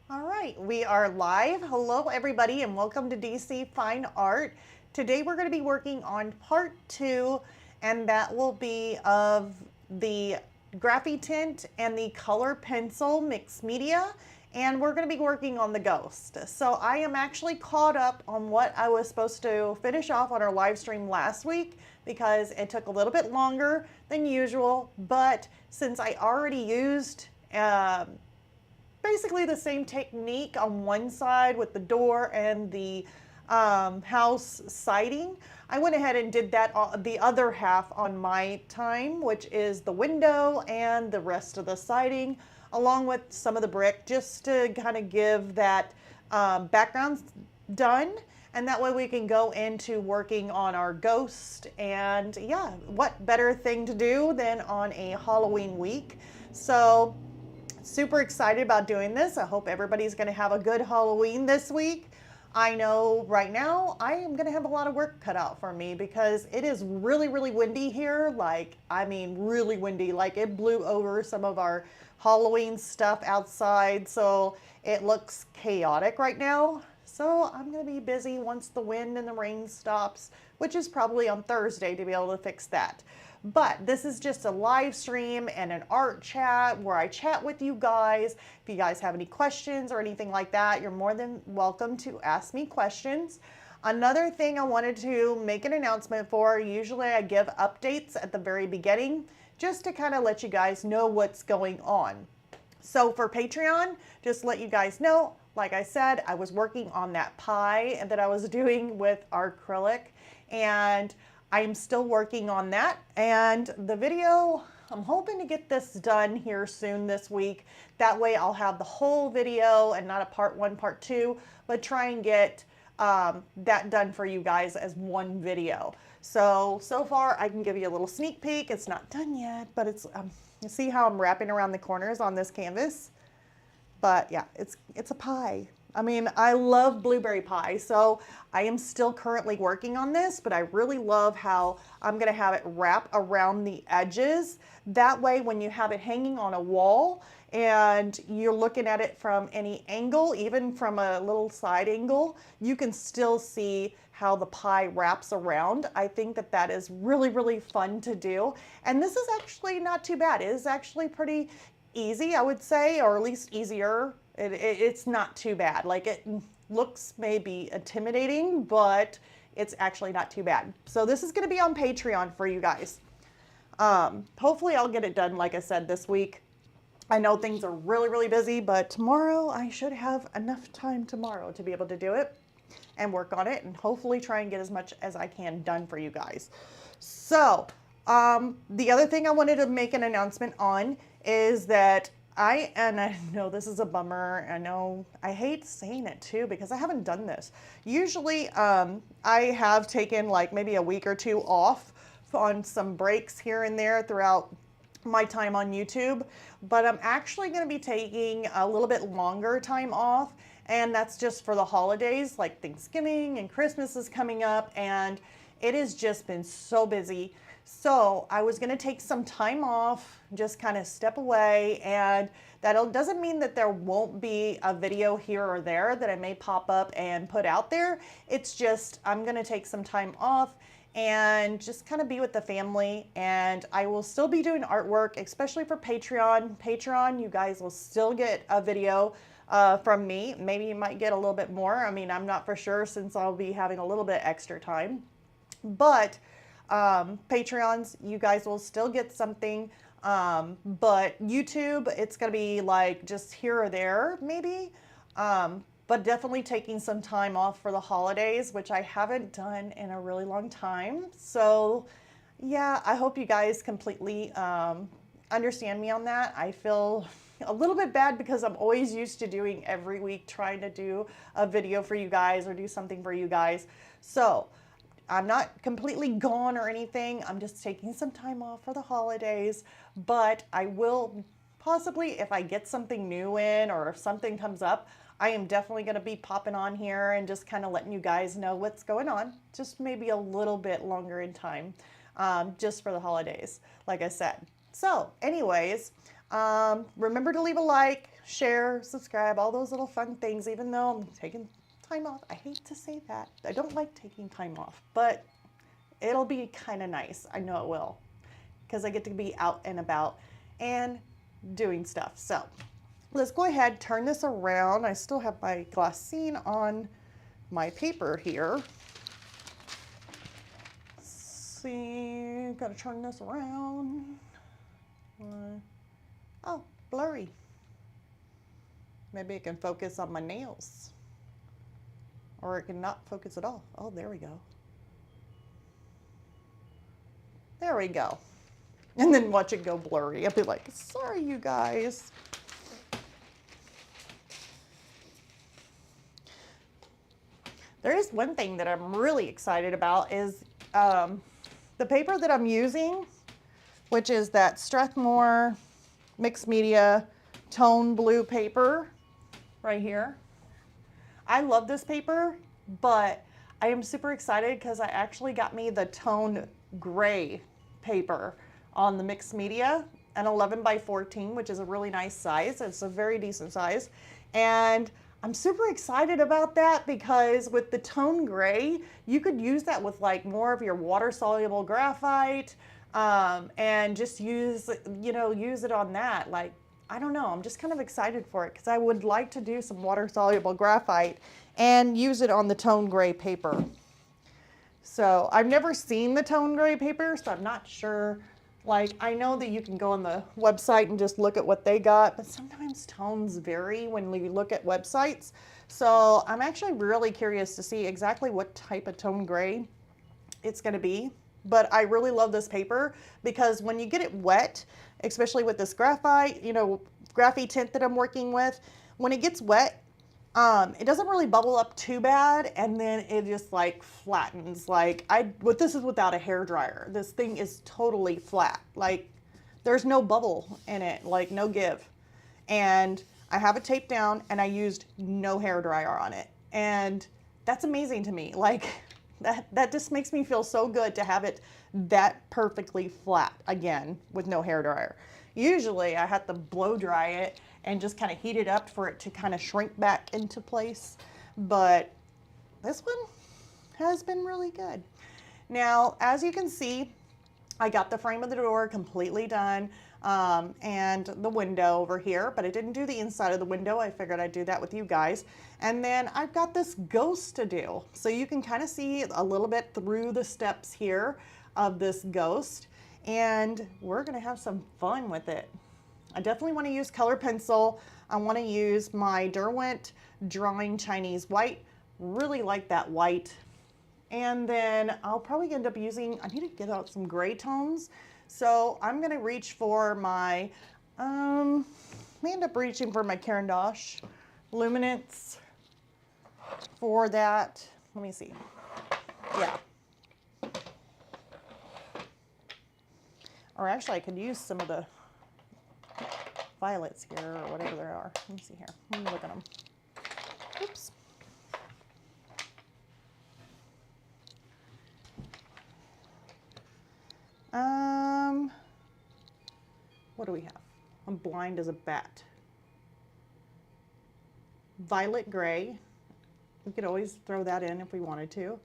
All right, we are live. Hello, everybody, and welcome to DC Fine Art. Today, we're going to be working on part 2, and that will be of the Graphitint and the color pencil mixed media, and we're going to be working on the ghost. So I am actually caught up on what I was supposed to finish off on our live stream last week because it took a little bit longer than usual, but since I already used basically the same technique on one side with the door and the house siding, I went ahead and did that the other half on my time, which is the window and the rest of the siding, along with some of the brick, just to kind of give that background done. And that way we can go into working on our ghost. And yeah, what better thing to do than on a Halloween week? So super excited about doing this. I hope everybody's going to have a good Halloween this week. I know right now I am going to have a lot of work cut out for me because it is really, really windy here. Really windy. Like it blew over some of our Halloween stuff outside. So it looks chaotic right now. So I'm going to be busy once the wind and the rain stops, which is probably on Thursday to be able to fix that. But this is just a live stream and an art chat where I chat with you guys. If you guys have any questions or anything like that, you're more than welcome to ask me questions. Another thing I wanted to make an announcement for, usually I give updates at the very beginning just to kind of let you guys know what's going on. So for Patreon, just let you guys know, like I said, I was working on that pie that I was doing with acrylic, and I am still working on that. And the video, I'm hoping to get this done here soon this week. That way I'll have the whole video and not a part 1, part 2, but try and get that done for you guys as one video. So far I can give you a little sneak peek. It's not done yet, but it's, you see how I'm wrapping around the corners on this canvas? But yeah, it's a pie. I mean, I love blueberry pie, so I am still currently working on this, but I really love how I'm gonna have it wrap around the edges. That way, when you have it hanging on a wall and you're looking at it from any angle, even from a little side angle, you can still see how the pie wraps around. I think that that is really, really fun to do. And this is actually not too bad. It is actually pretty easy, I would say, or at least easier. It's not too bad. Like, it looks maybe intimidating, but it's actually not too bad. So this is going to be on Patreon for you guys. Hopefully I'll get it done, like I said, this week. I know things are really, really busy, but tomorrow I should have enough time tomorrow to be able to do it and work on it and hopefully try and get as much as I can done for you guys. So the other thing I wanted to make an announcement on is that and I know this is a bummer. I know I hate saying it too because I haven't done this. Usually I have taken like maybe a week or 2 off on some breaks here and there throughout my time on YouTube, but I'm actually going to be taking a little bit longer time off, and that's just for the holidays, like Thanksgiving and Christmas is coming up, and it has just been so busy. So I was going to take some time off, just kind of step away, and that doesn't mean that there won't be a video here or there that I may pop up and put out there. It's just I'm going to take some time off and just kind of be with the family, and I will still be doing artwork, especially for Patreon. Patreon, you guys will still get a video from me. Maybe you might get a little bit more. I mean, I'm not for sure since I'll be having a little bit extra time, but Patreons, you guys will still get something, but YouTube, it's gonna be like just here or there maybe, but definitely taking some time off for the holidays, which I haven't done in a really long time. So yeah, I hope you guys completely understand me on that. I feel a little bit bad because I'm always used to doing every week, trying to do a video for you guys or do something for you guys. So I'm not completely gone or anything. I'm just taking some time off for the holidays, but I will possibly, if I get something new in or if something comes up, I am definitely going to be popping on here and just kind of letting you guys know what's going on. Just maybe a little bit longer in time, just for the holidays, like I said. So anyways, remember to leave a like, share, subscribe, all those little fun things, even though I'm taking time off. I hate to say that. I don't like taking time off, but it'll be kind of nice. I know it will, because I get to be out and about and doing stuff. So let's go ahead, turn this around. I still have my glassine on my paper here. Let's see, gotta turn this around. Oh, blurry. Maybe it can focus on my nails. Or it can not focus at all. Oh, there we go. There we go. And then watch it go blurry. I'll be like, sorry, you guys. There is one thing that I'm really excited about is the paper that I'm using, which is that Strathmore Mixed Media Tone Blue paper right here. I love this paper, but I am super excited because I actually got me the Tone Gray paper on the Mixed Media, an 11 by 14, which is a really nice size. It's a very decent size. And I'm super excited about that because with the Tone Gray, you could use that with like more of your water soluble graphite, and just use it on that. Like, I don't know, I'm just kind of excited for it because I would like to do some water soluble graphite and use it on the Tone Gray paper. So I've never seen the Tone Gray paper, so I'm not sure. Like, I know that you can go on the website and just look at what they got, but sometimes tones vary when we look at websites. So I'm actually really curious to see exactly what type of Tone Gray it's going to be. But I really love this paper because when you get it wet, especially with this graphite, Graphitint that I'm working with, when it gets wet, it doesn't really bubble up too bad, and then it just like flattens. Like this is without a hair dryer. This thing is totally flat. Like there's no bubble in it, like no give. And I have it taped down, and I used no hair dryer on it, and that's amazing to me. Like that just makes me feel so good to have it that perfectly flat again with no hair dryer. Usually I have to blow dry it and just kind of heat it up for it to kind of shrink back into place. But this one has been really good. Now, as you can see, I got the frame of the door completely done, and the window over here, but I didn't do the inside of the window. I figured I'd do that with you guys. And then I've got this ghost to do. So you can kind of see a little bit through the steps here of this ghost, and we're gonna have some fun with it. I definitely want to use color pencil. I want to use my Derwent Drawing Chinese White. Really like that white. And then I'll probably end up using, I need to get out some gray tones. So I'm going to reach for my, I may end up reaching for my Caran d'Ache Luminance for that. Let me see. Yeah. Or actually I could use some of the violets here or whatever there are. Let me see here. Let me look at them. Oops. What do we have? I'm blind as a bat. Violet gray. We could always throw that in if we wanted to.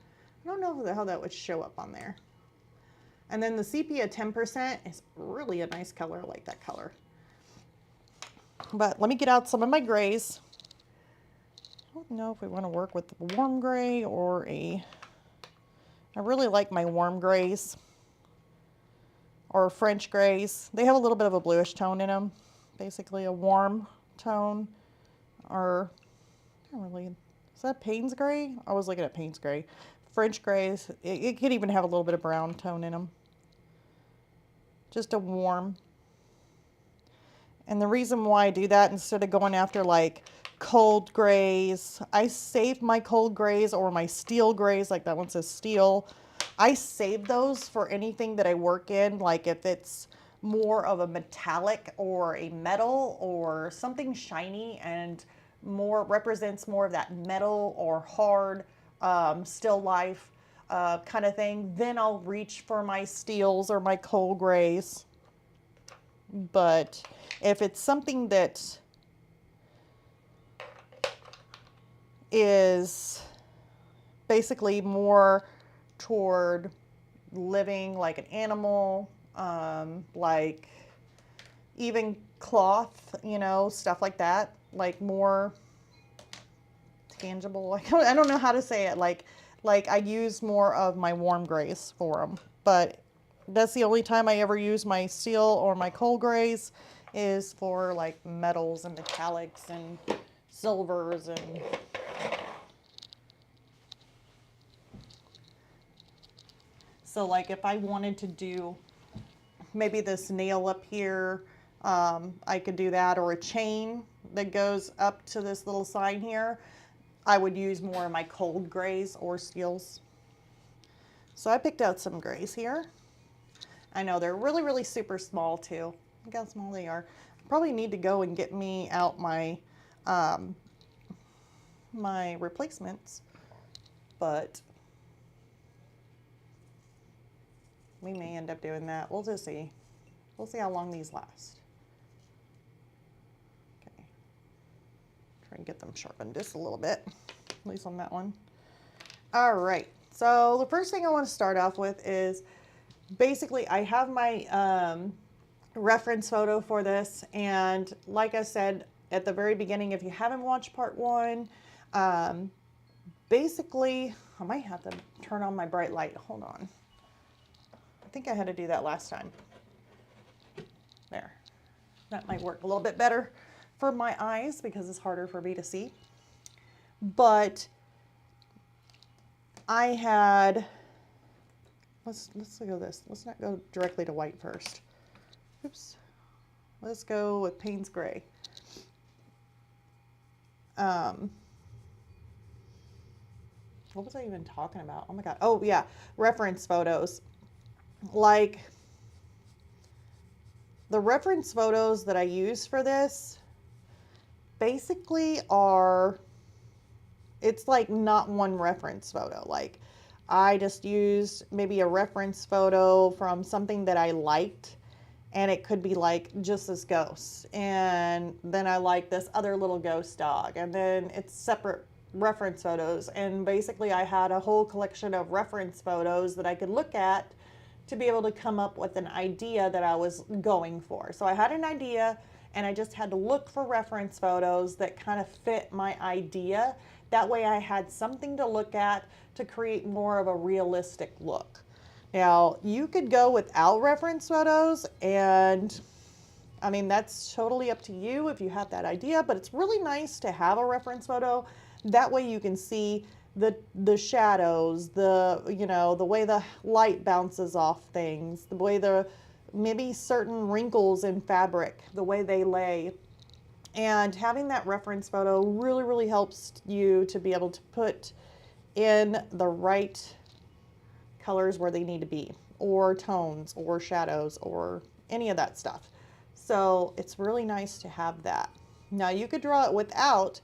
I don't know how that would show up on there. And then the sepia 10% is really a nice color. I like that color. But let me get out some of my grays. I don't know if we want to work with a warm gray or I really like my warm grays or French grays. They have a little bit of a bluish tone in them. Basically a warm tone, or I don't really, is that Payne's gray? I was looking at Payne's gray. French grays, it could even have a little bit of brown tone in them. Just a warm. And the reason why I do that instead of going after like cold grays, I save my cold grays or my steel grays, like that one says steel. I save those for anything that I work in, like if it's more of a metallic or a metal or something shiny and more represents more of that metal or hard still life kind of thing, then I'll reach for my steels or my cold grays. But if it's something that is basically more toward living like an animal, like even cloth, you know, stuff like that, like more tangible. I don't know how to say it. Like I use more of my warm grays for them, but that's the only time I ever use my steel or my coal grays is for like metals and metallics and silvers and so like if I wanted to do maybe this nail up here, I could do that, or a chain that goes up to this little sign here. I would use more of my cold grays or steels. So I picked out some grays here. I know they're really, really super small too. Look how small they are. I probably need to go and get me out my my replacements, but we may end up doing that. We'll just see. We'll see how long these last. Okay. Try and get them sharpened just a little bit, at least on that one. All right. So the first thing I want to start off with is basically I have my reference photo for this, and like I said at the very beginning, if you haven't watched part one, basically I might have to turn on my bright light. Hold on. I think I had to do that last time. There. That might work a little bit better for my eyes because it's harder for me to see. But I had, let's go this. Let's not go directly to white first. Oops. Let's go with Payne's Gray. What was I even talking about? Oh my God. Oh yeah, reference photos. Like the reference photos that I use for this basically are, it's like not one reference photo. Like I just used maybe a reference photo from something that I liked, and it could be like just this ghost, and then I like this other little ghost dog, and then it's separate reference photos. And basically I had a whole collection of reference photos that I could look at to be able to come up with an idea that I was going for. So I had an idea and I just had to look for reference photos that kind of fit my idea. That way I had something to look at to create more of a realistic look. Now, you could go without reference photos, and I mean, that's totally up to you if you have that idea, but it's really nice to have a reference photo. That way you can see the shadows, you know, the way the light bounces off things, the way maybe certain wrinkles in fabric, the way they lay. And having that reference photo really, really helps you to be able to put in the right colors where they need to be, or tones, or shadows, or any of that stuff. So it's really nice to have that. Now you could draw it without,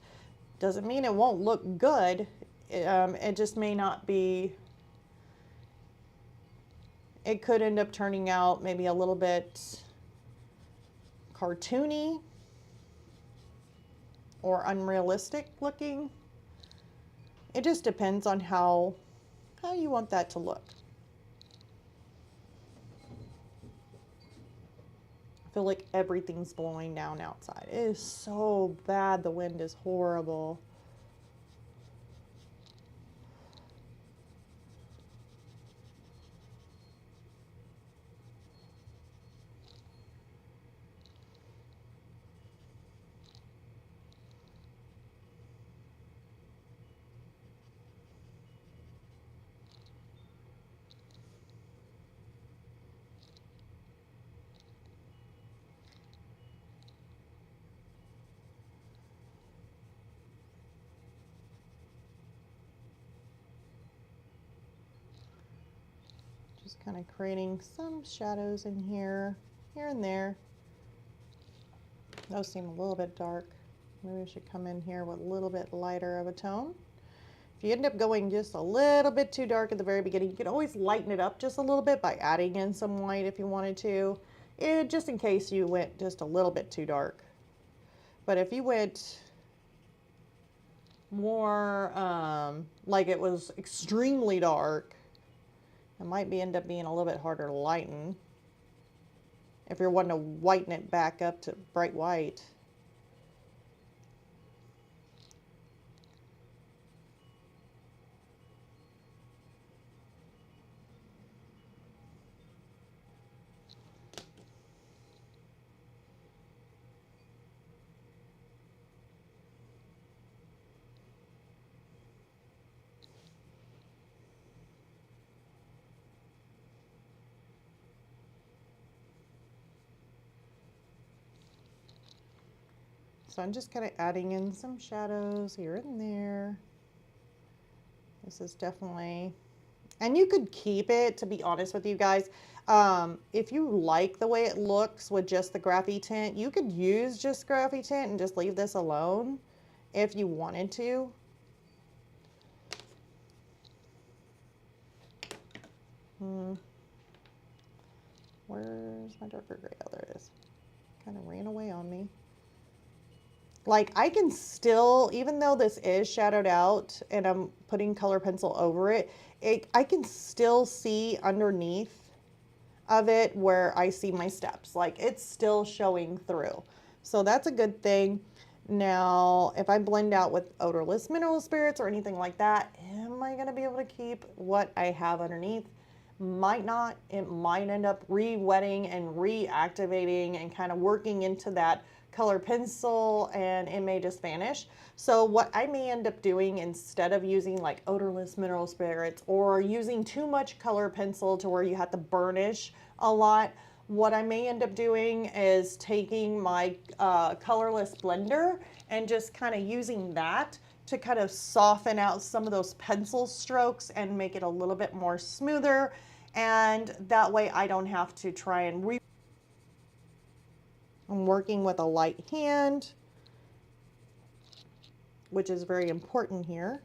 doesn't mean it won't look good. It just may not be, it could end up turning out maybe a little bit cartoony or unrealistic looking. It just depends on how you want that to look. I feel like everything's blowing down outside. It is so bad. The wind is horrible. Just kind of creating some shadows in here and there. Those seem a little bit dark. Maybe I should come in here with a little bit lighter of a tone. If you end up going just a little bit too dark at the very beginning, you can always lighten it up just a little bit by adding in some white if you wanted to, just in case you went just a little bit too dark. But if you went more like it was extremely dark, it might end up being a little bit harder to lighten if you're wanting to whiten it back up to bright white. So I'm just kind of adding in some shadows here and there. This is definitely, and you could keep it, to be honest with you guys. If you like the way it looks with just the Graphitint, you could use just Graphitint and just leave this alone if you wanted to. Where's my darker gray? Oh, there it is. Kind of ran away on me. Like, I can still, even though this is shadowed out and I'm putting color pencil over it, I can still see underneath of it where I see my steps. Like, it's still showing through. So that's a good thing. Now, if I blend out with odorless mineral spirits or anything like that, am I going to be able to keep what I have underneath? Might not. It might end up re-wetting and reactivating and kind of working into that color pencil, and it may just vanish. So what I may end up doing, instead of using like odorless mineral spirits or using too much color pencil to where you have to burnish a lot, what I may end up doing is taking my colorless blender and just kind of using that to kind of soften out some of those pencil strokes and make it a little bit more smoother. And that way I don't have to try and I'm working with a light hand, which is very important here.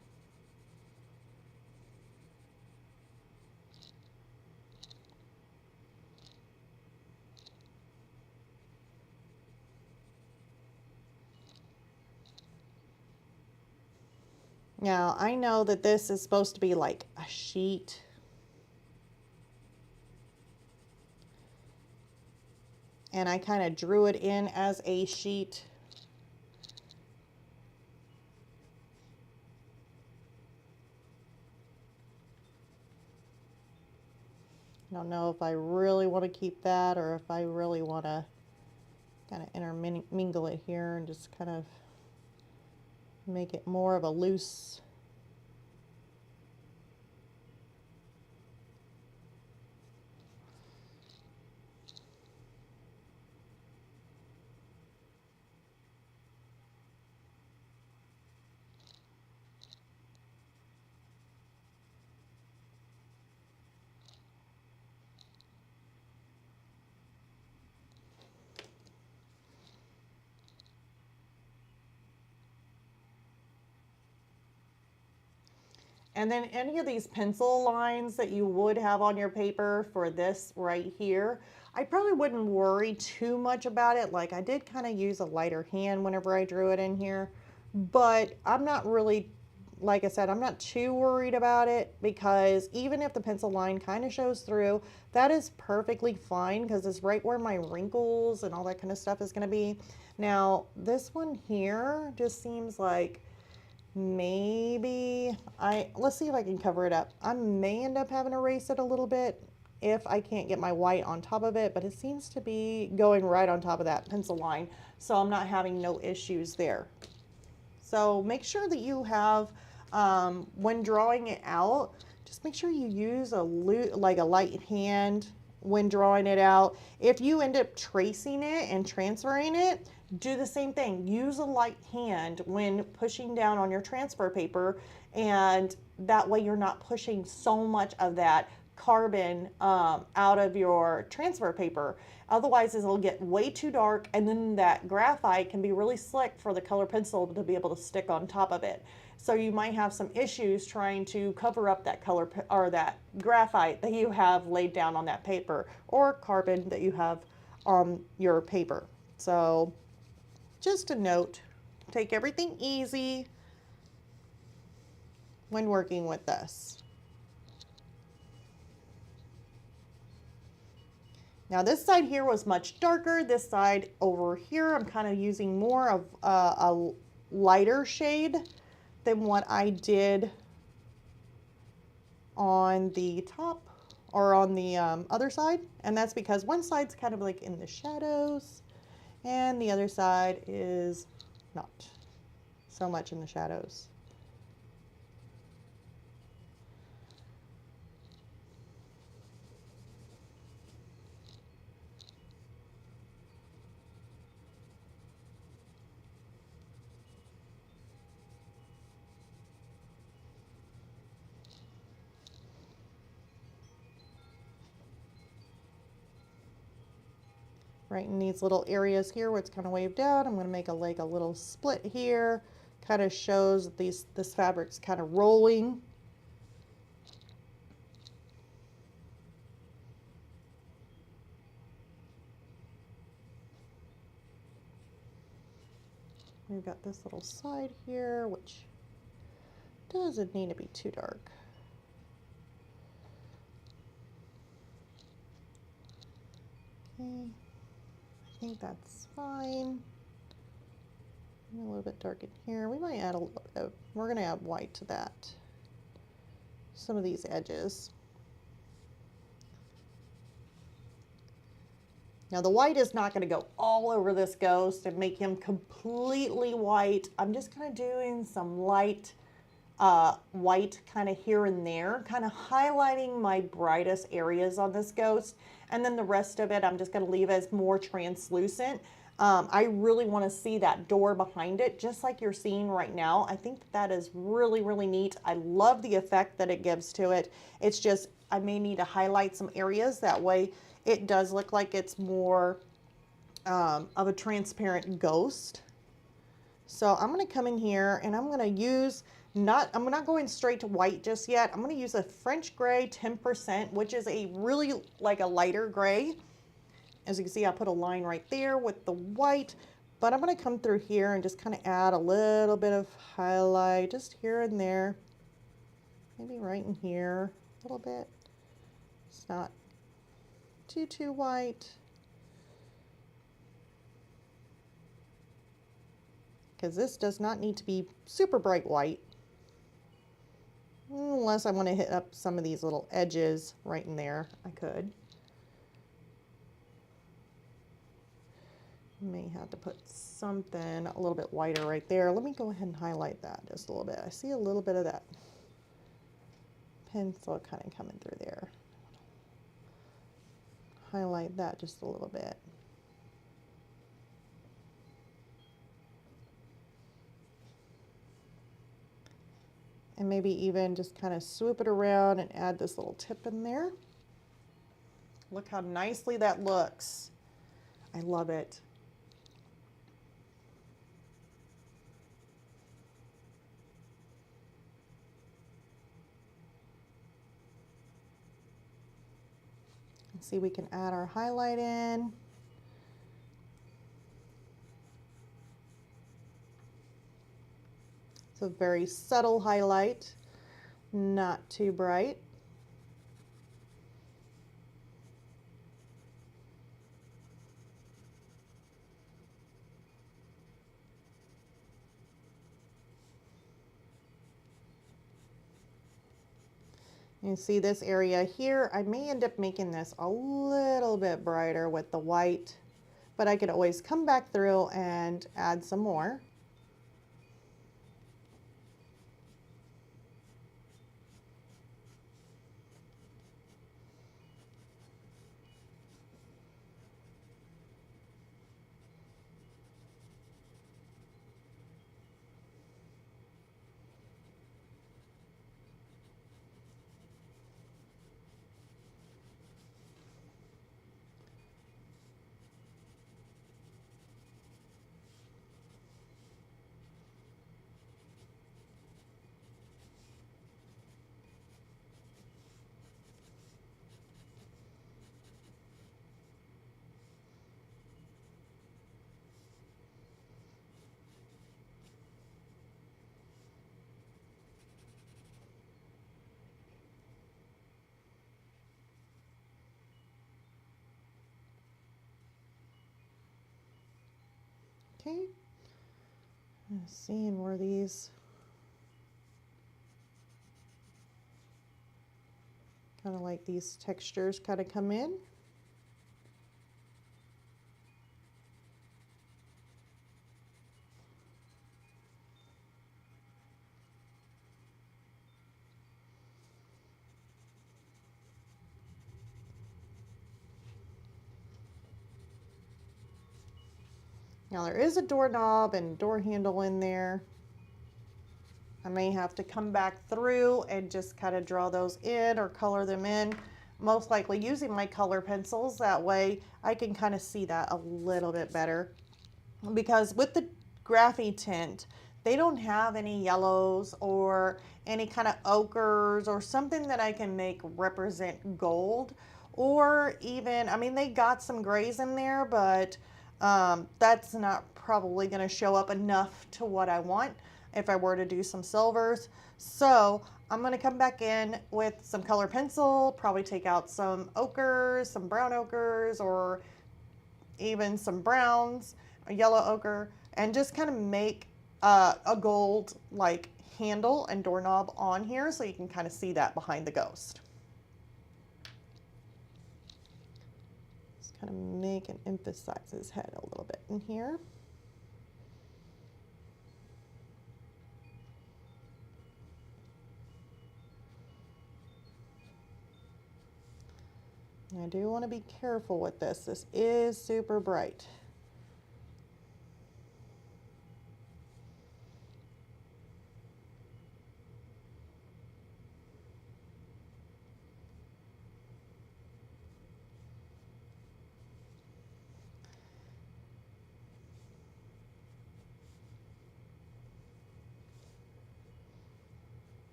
Now, I know that this is supposed to be like a sheet. And I kind of drew it in as a sheet. I don't know if I really want to keep that or if I really want to kind of intermingle it here and just kind of make it more of a loose. And then any of these pencil lines that you would have on your paper for this right here, I probably wouldn't worry too much about it. Like, I did kind of use a lighter hand whenever I drew it in here, but I'm not really, like I said, I'm not too worried about it, because even if the pencil line kind of shows through, that is perfectly fine because it's right where my wrinkles and all that kind of stuff is going to be. Now, this one here just seems like maybe let's see if I can cover it up. I may end up having to erase it a little bit if I can't get my white on top of it, but it seems to be going right on top of that pencil line, so I'm not having no issues there. So make sure that you have, when drawing it out, just make sure you use like a light hand when drawing it out. If you end up tracing it and transferring it, do the same thing. Use a light hand when pushing down on your transfer paper, and that way you're not pushing so much of that carbon out of your transfer paper. Otherwise, it'll get way too dark, and then that graphite can be really slick for the color pencil to be able to stick on top of it. So you might have some issues trying to cover up that color or that graphite that you have laid down on that paper, or carbon that you have on your paper. So just a note, take everything easy. when working with this. Now this side here was much darker. This side over here, I'm kind of using more of a lighter shade than what I did on the top or on the other side. And that's because one side's kind of like in the shadows and the other side is not so much in the shadows. Right in these little areas here where it's kind of waved out, I'm going to make a little split here. Kind of shows that this fabric's kind of rolling. We've got this little side here, which doesn't need to be too dark. Okay. I think that's fine. A little bit dark in here. We might add a little bit of, we're going to add white to that. Some of these edges. Now the white is not going to go all over this ghost and make him completely white. I'm just kind of doing some light white kind of here and there, kind of highlighting my brightest areas on this ghost. And then the rest of it, I'm just going to leave as more translucent. I really want to see that door behind it, just like you're seeing right now. I think that is really, really neat. I love the effect that it gives to it. It's just, I may need to highlight some areas. That way it does look like it's more of a transparent ghost. So I'm going to come in here and I'm going to use, I'm not going straight to white just yet. I'm going to use a French gray 10%, which is a really like a lighter gray. As you can see, I put a line right there with the white, but I'm going to come through here and just kind of add a little bit of highlight just here and there. Maybe right in here a little bit. It's not too white. Because this does not need to be super bright white. Unless I want to hit up some of these little edges right in there, I could. May have to put something a little bit whiter right there. Let me go ahead and highlight that just a little bit. I see a little bit of that pencil kind of coming through there. Highlight that just a little bit. And maybe even just kind of swoop it around and add this little tip in there. Look how nicely that looks. I love it. Let's see, we can add our highlight in. It's a very subtle highlight, not too bright. You see this area here, I may end up making this a little bit brighter with the white, but I could always come back through and add some more. Okay. Seeing where these kind of like these textures kind of come in. Now there is a doorknob and door handle in there. I may have to come back through and just kind of draw those in or color them in, most likely using my color pencils. That way I can kind of see that a little bit better. Because with the Graphitint, they don't have any yellows or any kind of ochres or something that I can make represent gold. Or even, I mean, they got some grays in there, but that's not probably going to show up enough to what I want if I were to do some silvers. So I'm going to come back in with some color pencil, probably take out some ochres, some brown ochres, or even some browns, a yellow ochre, and just kind of make a gold like handle and doorknob on here so you can kind of see that behind the ghost. Just kind of make and emphasize his head a little bit in here. I do want to be careful with this. This is super bright.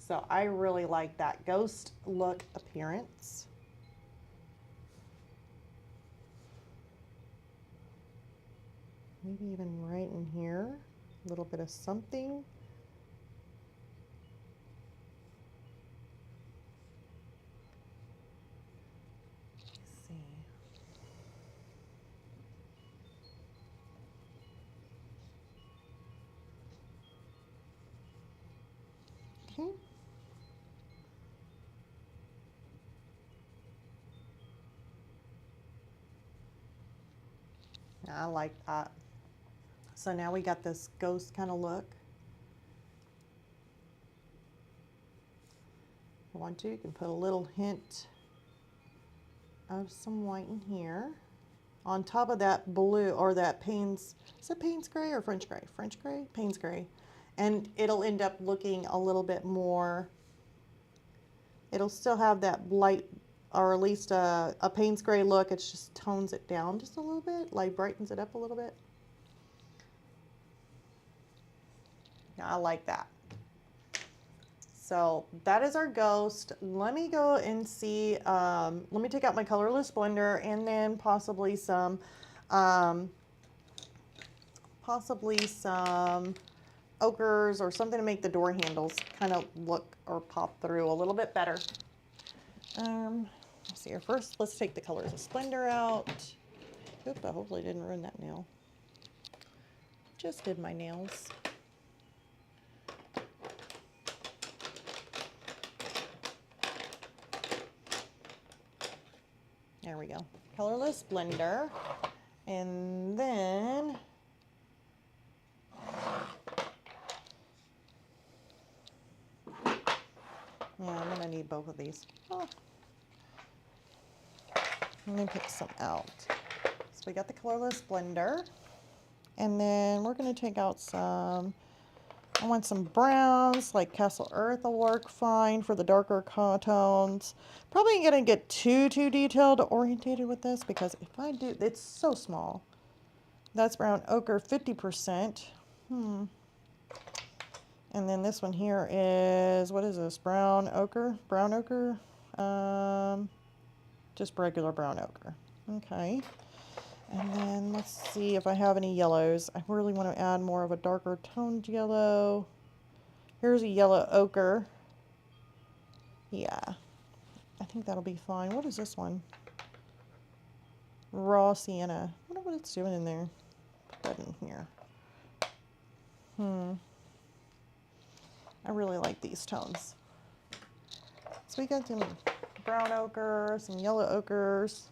So I really like that ghost look appearance. Maybe even right in here, a little bit of something. Let's see. Okay. I like that. So now we got this ghost kind of look. If you want to, you can put a little hint of some white in here. On top of that blue, or that Payne's, is it Payne's gray or French gray? French gray? Payne's gray. And it'll end up looking a little bit more, it'll still have that light, or at least a Payne's gray look. It just tones it down just a little bit, like brightens it up a little bit. I like that. So that is our ghost. Let me go and see, let me take out my colorless blender and then possibly some ochres or something to make the door handles kind of look or pop through a little bit better. Let's see here. First, let's take the colorless blender out. Oop, I hopefully didn't ruin that nail. Just did my nails. There we go. Colorless blender. And then yeah, I'm gonna need both of these. Oh. Let me pick some out. So we got the colorless blender. And then we're gonna take out some I want some browns, like Castle Earth will work fine for the darker tones. Probably ain't gonna get too detailed orientated with this because if I do, it's so small. That's brown ochre, 50%. And then this one here is, what is this? Brown ochre? Brown ochre? Just regular brown ochre. Okay. And then let's see if I have any yellows. I really want to add more of a darker toned yellow. Here's a yellow ochre. Yeah, I think that'll be fine. What is this one? Raw sienna. I wonder what it's doing in there. Put that in here. I really like these tones. So we got some brown ochre, some yellow ochres,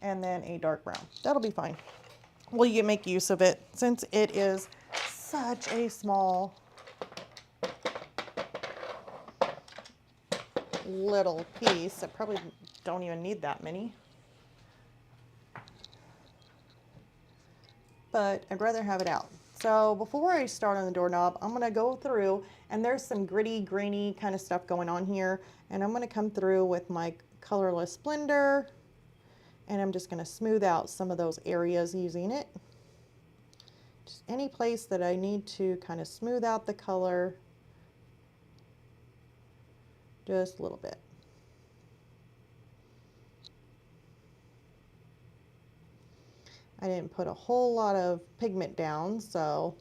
and then a dark brown. That'll be fine. Well, you can make use of it since it is such a small little piece. I probably don't even need that many. But I'd rather have it out. So before I start on the doorknob, I'm gonna go through, and there's some gritty, grainy kind of stuff going on here, and I'm gonna come through with my colorless blender, and I'm just gonna smooth out some of those areas using it. Just any place that I need to kind of smooth out the color, just a little bit. I didn't put a whole lot of pigment down, so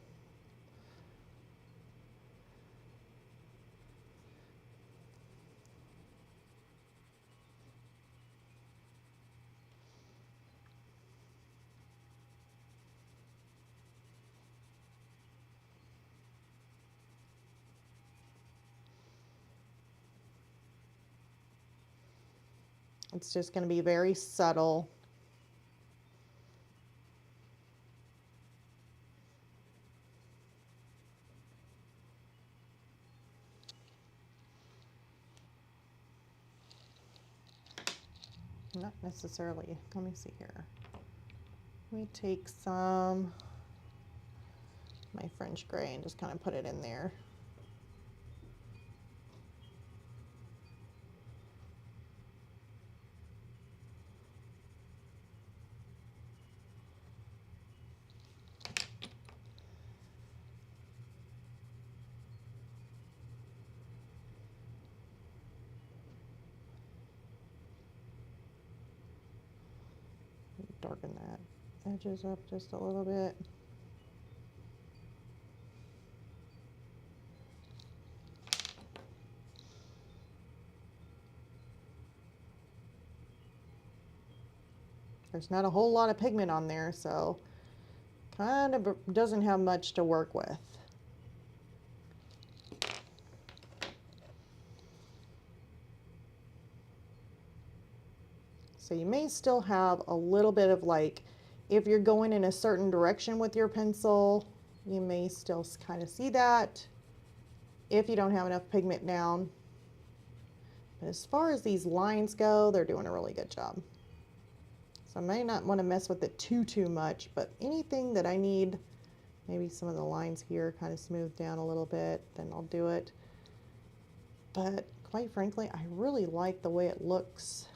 it's just going to be very subtle. Not necessarily, let me see here. Let me take some my French gray and just kind of put it in there. Darken that edges up just a little bit. There's not a whole lot of pigment on there, so kind of doesn't have much to work with. So you may still have a little bit of, like, if you're going in a certain direction with your pencil, you may still kind of see that if you don't have enough pigment down. But as far as these lines go, they're doing a really good job. So I may not want to mess with it too much, but anything that I need, maybe some of the lines here kind of smooth down a little bit, then I'll do it. But quite frankly, I really like the way it looks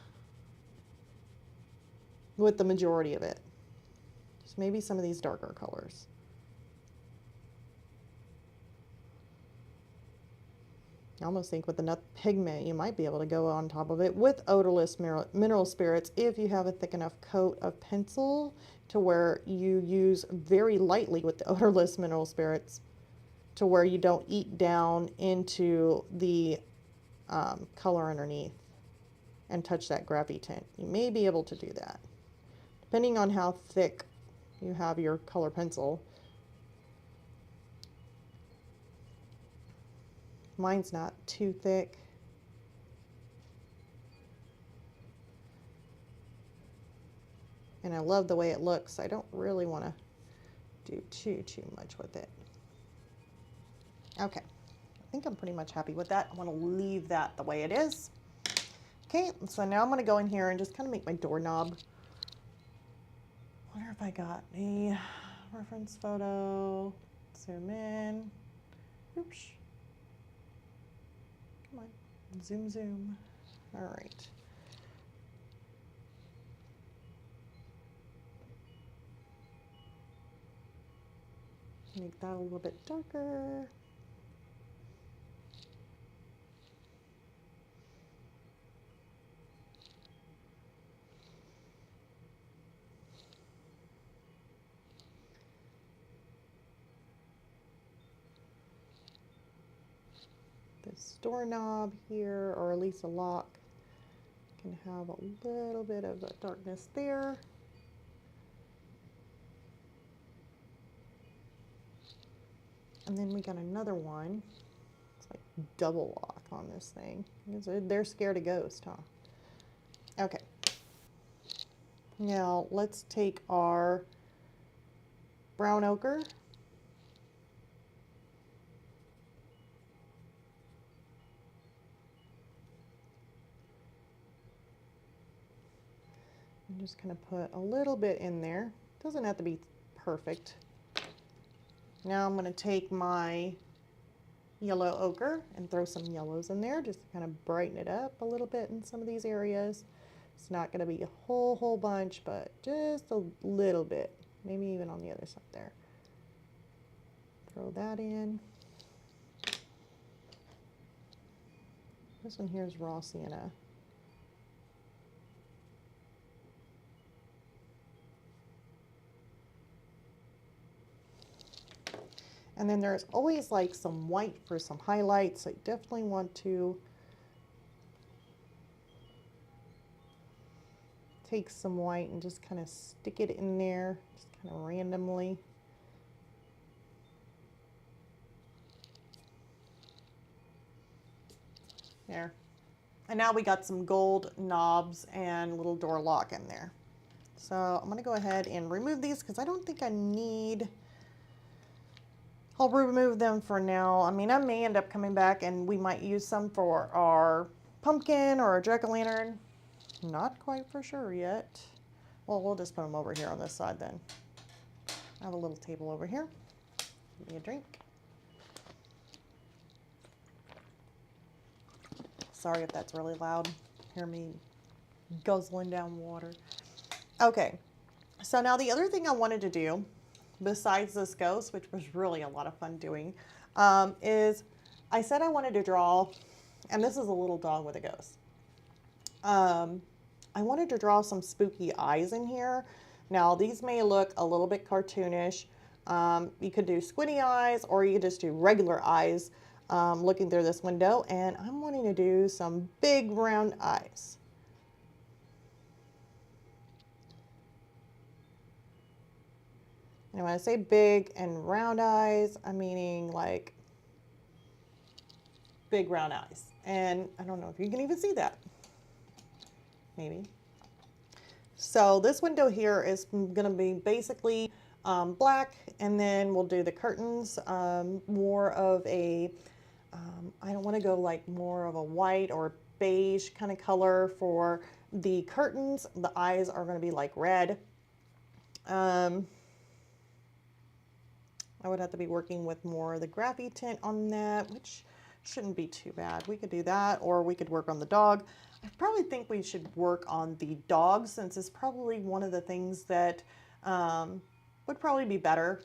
with the majority of it. Just maybe some of these darker colors. I almost think with enough pigment you might be able to go on top of it with odorless mineral spirits if you have a thick enough coat of pencil to where you use very lightly with the odorless mineral spirits to where you don't eat down into the color underneath and touch that Graphitint. You may be able to do that depending on how thick you have your color pencil. Mine's not too thick. And I love the way it looks. I don't really want to do too much with it. Okay, I think I'm pretty much happy with that. I want to leave that the way it is. Okay, so now I'm going to go in here and just kind of make my doorknob. I wonder if I got a reference photo. Zoom in. Oops. Come on, zoom, zoom. All right. Make that a little bit darker. This doorknob here, or at least a lock, can have a little bit of a darkness there. And then we got another one. It's like double lock on this thing. They're scared of ghosts, huh? Okay. Now let's take our brown ochre. I'm just going to put a little bit in there. Doesn't have to be perfect. Now I'm going to take my yellow ochre and throw some yellows in there just to kind of brighten it up a little bit in some of these areas. It's not going to be a whole bunch, but just a little bit. Maybe even on the other side there. Throw that in. This one here is raw sienna. And then there's always like some white for some highlights. I definitely want to take some white and just kind of stick it in there, just kind of randomly. There. And now we got some gold knobs and little door lock in there. So I'm going to go ahead and remove these because I don't think I need... I'll remove them for now. I mean, I may end up coming back and we might use some for our pumpkin or a jack-o'-lantern. Not quite for sure yet. Well, we'll just put them over here on this side then. I have a little table over here. Give me a drink. Sorry if that's really loud. Hear me guzzling down water. Okay, so now the other thing I wanted to do, besides this ghost, which was really a lot of fun doing, is I said I wanted to draw, and this is a little dog with a ghost. I wanted to draw some spooky eyes in here. Now these may look a little bit cartoonish. You could do squinty eyes, or you could just do regular eyes looking through this window, and I'm wanting to do some big round eyes. And when I say big and round eyes, I'm meaning like big round eyes. And I don't know if you can even see that. Maybe. So this window here is going to be basically black, and then we'll do the curtains more of a, I don't want to go like more of a white or beige kind of color for the curtains. The eyes are going to be like red. I would have to be working with more of the Graphitint on that, which shouldn't be too bad. We could do that, or we could work on the dog. I probably think we should work on the dog, since it's probably one of the things that would probably be better.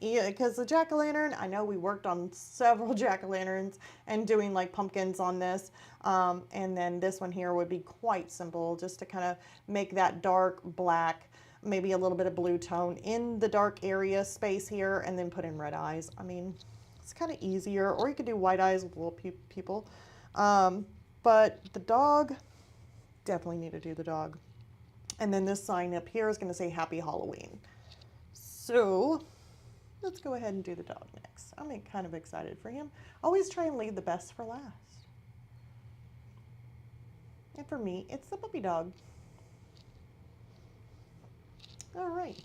Yeah, because the jack-o'-lantern, I know we worked on several jack-o'-lanterns and doing like pumpkins on this. And then this one here would be quite simple, just to kind of make that dark black, maybe a little bit of blue tone in the dark area space here, and then put in red eyes. I mean, it's kind of easier, or you could do white eyes with little people. But the dog, definitely need to do the dog. And then this sign up here is going to say Happy Halloween. So let's go ahead and do the dog next. I'm kind of excited for him. Always try and leave the best for last. And for me, it's the puppy dog. All right.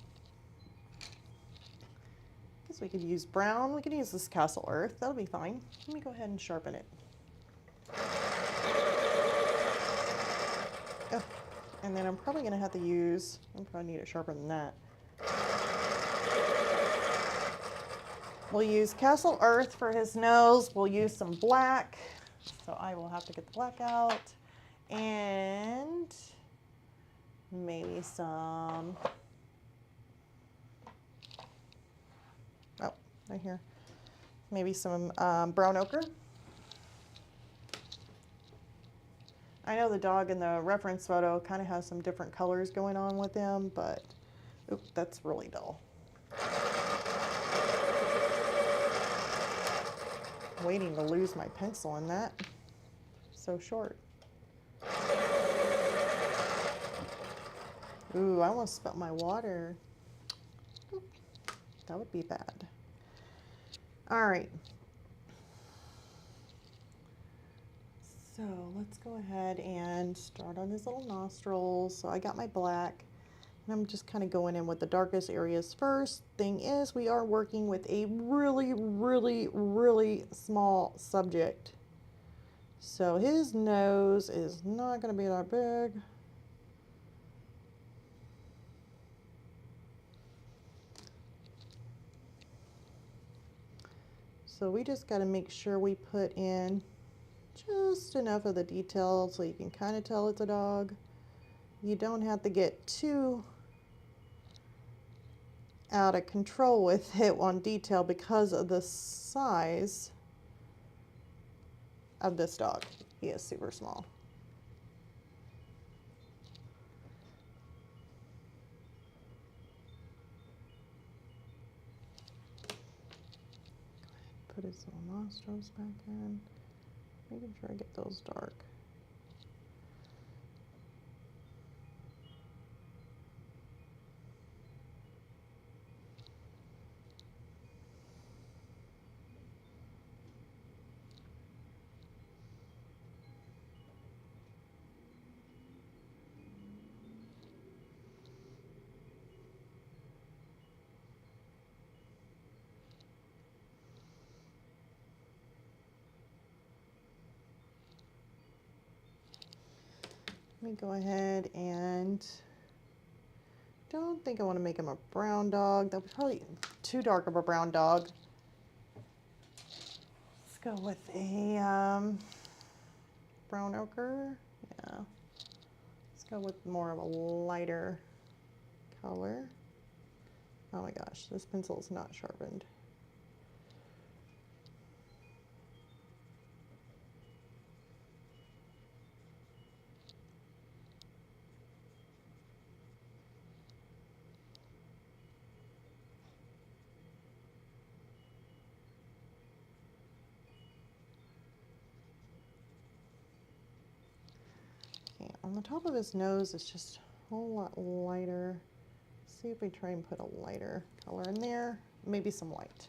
Guess we could use brown. We could use this Castle Earth. That'll be fine. Let me go ahead and sharpen it. Oh, and then I'm probably going to have to use, I probably need it sharper than that. We'll use Castle Earth for his nose. We'll use some black. So I will have to get the black out. And maybe some, oh, right here. Maybe some brown ochre. I know the dog in the reference photo kind of has some different colors going on with him, but oop, that's really dull. Waiting to lose my pencil in that. So short. Ooh, I almost spilled my water. Oop, that would be bad. All right. So let's go ahead and start on his little nostrils. So I got my black, and I'm just kind of going in with the darkest areas first. Thing is, we are working with a really, really, really small subject. So his nose is not going to be that big. So we just got to make sure we put in just enough of the detail so you can kind of tell it's a dog. You don't have to get too out of control with it on detail because of the size of this dog. He is super small. Put his little nostrils back in. Making sure I get those dark. Let me go ahead and don't think I want to make him a brown dog. That was probably too dark of a brown dog. Let's go with a brown ochre. Yeah. Let's go with more of a lighter color. Oh my gosh, this pencil is not sharpened. Okay, on the top of his nose, it's just a whole lot lighter. See if we try and put a lighter color in there, maybe some white.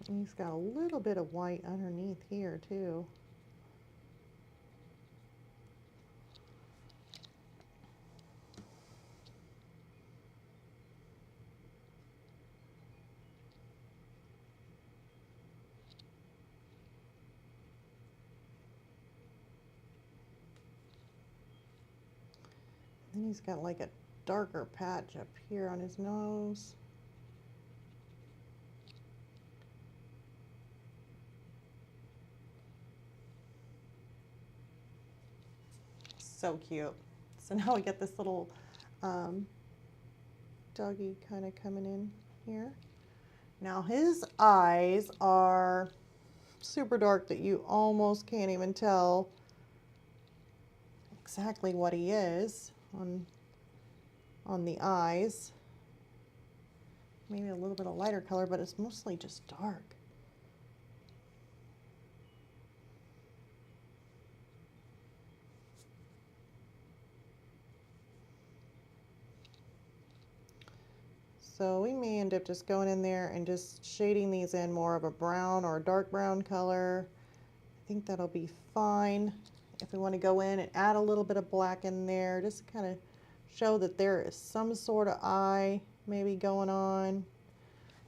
And he's got a little bit of white underneath here too. Then he's got like a darker patch up here on his nose. So cute. So now we get this little doggy kind of coming in here. Now his eyes are super dark that you almost can't even tell exactly what he is on the eyes. Maybe a little bit of lighter color, but it's mostly just dark. So we may end up just going in there and just shading these in more of a brown or a dark brown color. I think that'll be fine. If we want to go in and add a little bit of black in there, just kind of show that there is some sort of eye maybe going on.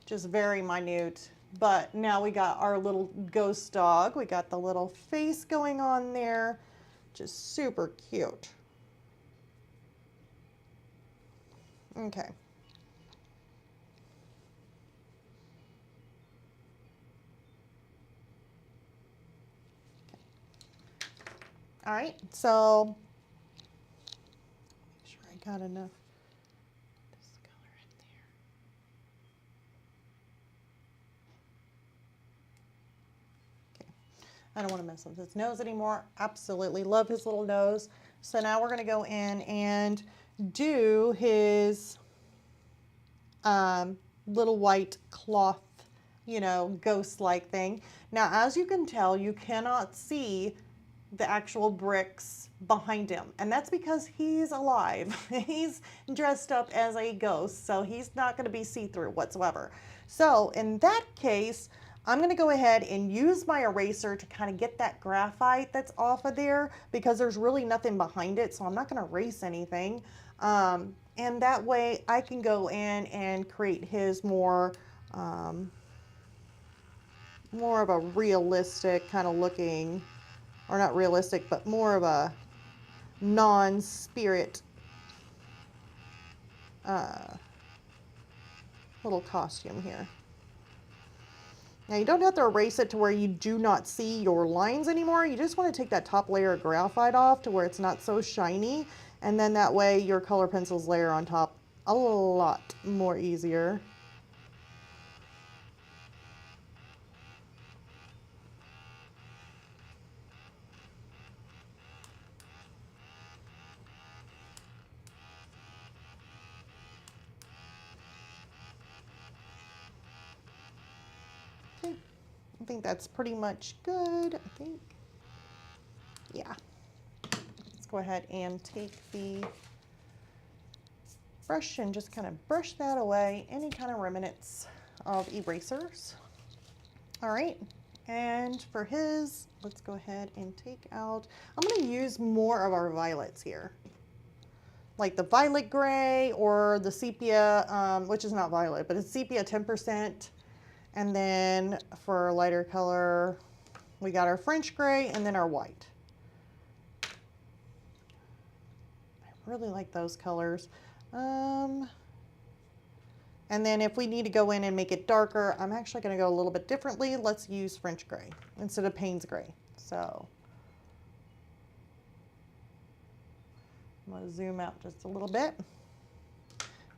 Just very minute. But now we got our little ghost dog. We got the little face going on there. Just super cute. Okay. All right, so make sure I got enough this color in there. Okay, I don't want to mess with his nose anymore. Absolutely love his little nose. So now we're going to go in and do his little white cloth, ghost-like thing. Now, as you can tell, you cannot see the actual bricks behind him, and that's because he's alive. He's dressed up as a ghost, so he's not going to be see-through whatsoever. So in that case, I'm going to go ahead and use my eraser to kind of get that graphite that's off of there, because there's really nothing behind it, so I'm not going to erase anything. And that way I can go in and create his more of a realistic kind of looking, or not realistic, but more of a non-spirit little costume here. Now you don't have to erase it to where you do not see your lines anymore. You just want to take that top layer of graphite off to where it's not so shiny, and then that way your color pencils layer on top a lot more easier. Okay, I think that's pretty much good, I think. Yeah. Let's go ahead and take the brush and just kind of brush that away, any kind of remnants of erasers. All right, and for his, let's go ahead and take out, I'm going to use more of our violets here, like the violet gray or the sepia, which is not violet, but it's sepia 10%. And then for lighter color, we got our French gray and then our white. I really like those colors. And then if we need to go in and make it darker, I'm actually going to go a little bit differently. Let's use French gray instead of Payne's gray. So I'm going to zoom out just a little bit.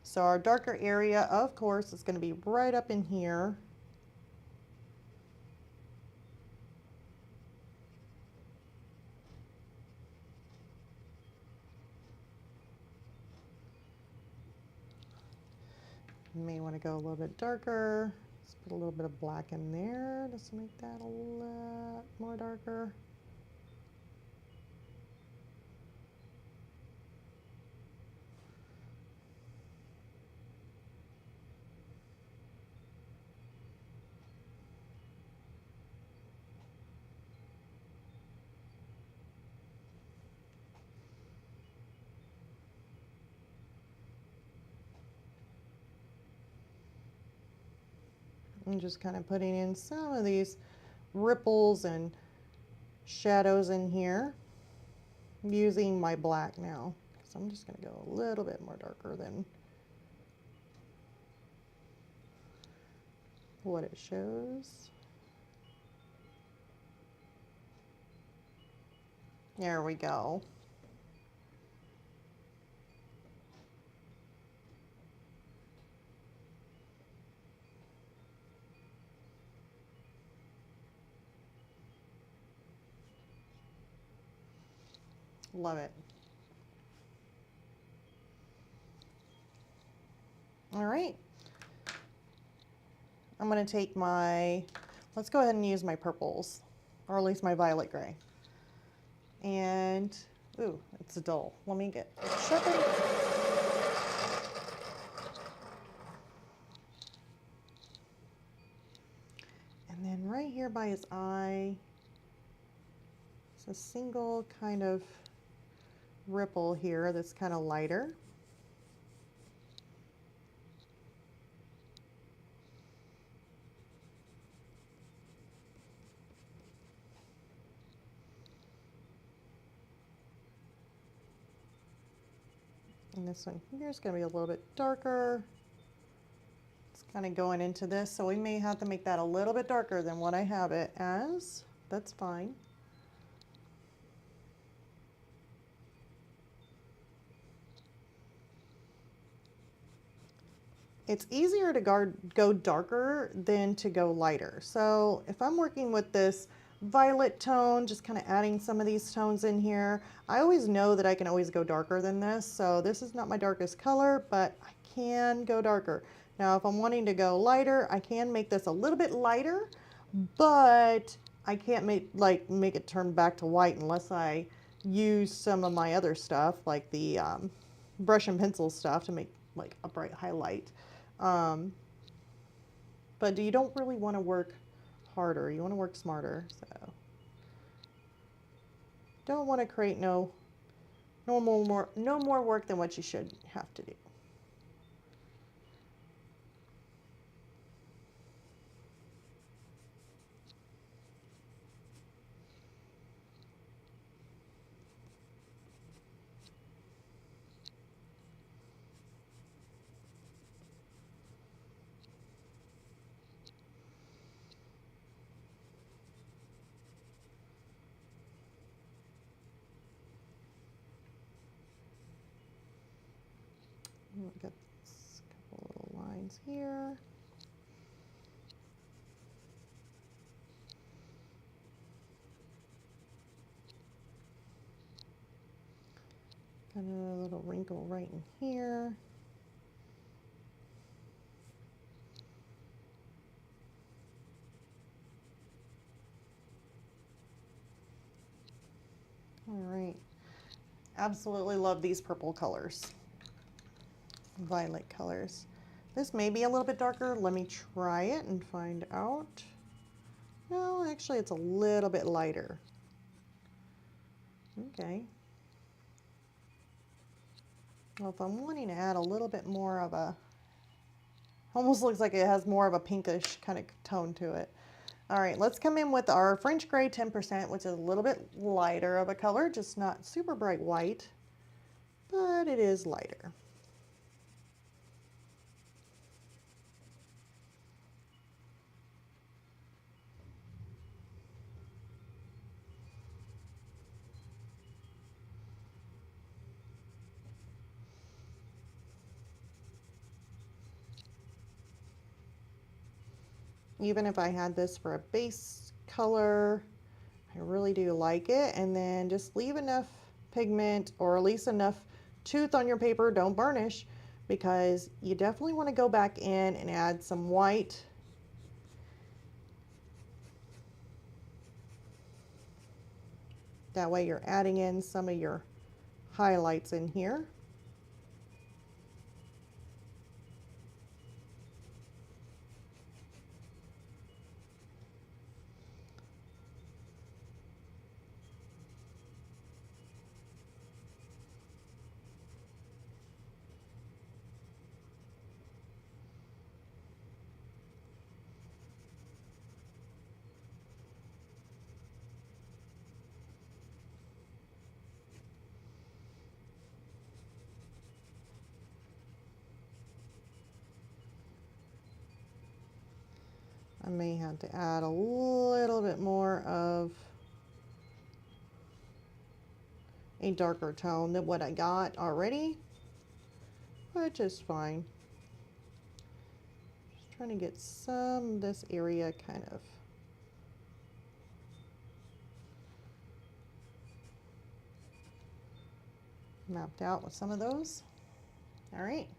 So our darker area, of course, is going to be right up in here. You may want to go a little bit darker. Let's put a little bit of black in there just to make that a lot more darker. And just kind of putting in some of these ripples and shadows in here using my black now. So I'm just going to go a little bit more darker than what it shows. There we go. Love it. All right. I'm going to take my, let's go ahead and use my purples, or at least my violet gray. And, ooh, it's dull. Let me get it sharpened. And then right here by his eye, it's a single kind of ripple here that's kind of lighter. And this one here is going to be a little bit darker. It's kind of going into this, so we may have to make that a little bit darker than what I have it as. That's fine. It's easier to go darker than to go lighter. So if I'm working with this violet tone, just kind of adding some of these tones in here, I always know that I can always go darker than this. So this is not my darkest color, but I can go darker. Now, if I'm wanting to go lighter, I can make this a little bit lighter, but I can't make it turn back to white unless I use some of my other stuff, like the brush and pencil stuff, to make like a bright highlight. But you don't really want to work harder. You want to work smarter. So don't want to create no more work than what you should have to do. Got a couple little lines here. Got a little wrinkle right in here. All right. Absolutely love these purple colors. Violet colors. This may be a little bit darker. Let me try it and find out. No, actually it's a little bit lighter. Okay. Well, if I'm wanting to add a little bit more of a, almost looks like it has more of a pinkish kind of tone to it. All right, let's come in with our French Gray 10%, which is a little bit lighter of a color, just not super bright white, but it is lighter. Even if I had this for a base color, I really do like it. And then just leave enough pigment, or at least enough tooth on your paper, don't burnish, because you definitely want to go back in and add some white. That way you're adding in some of your highlights in here. I may have to add a little bit more of a darker tone than what I got already, which is fine. Just trying to get some of this area kind of mapped out with some of those. All right,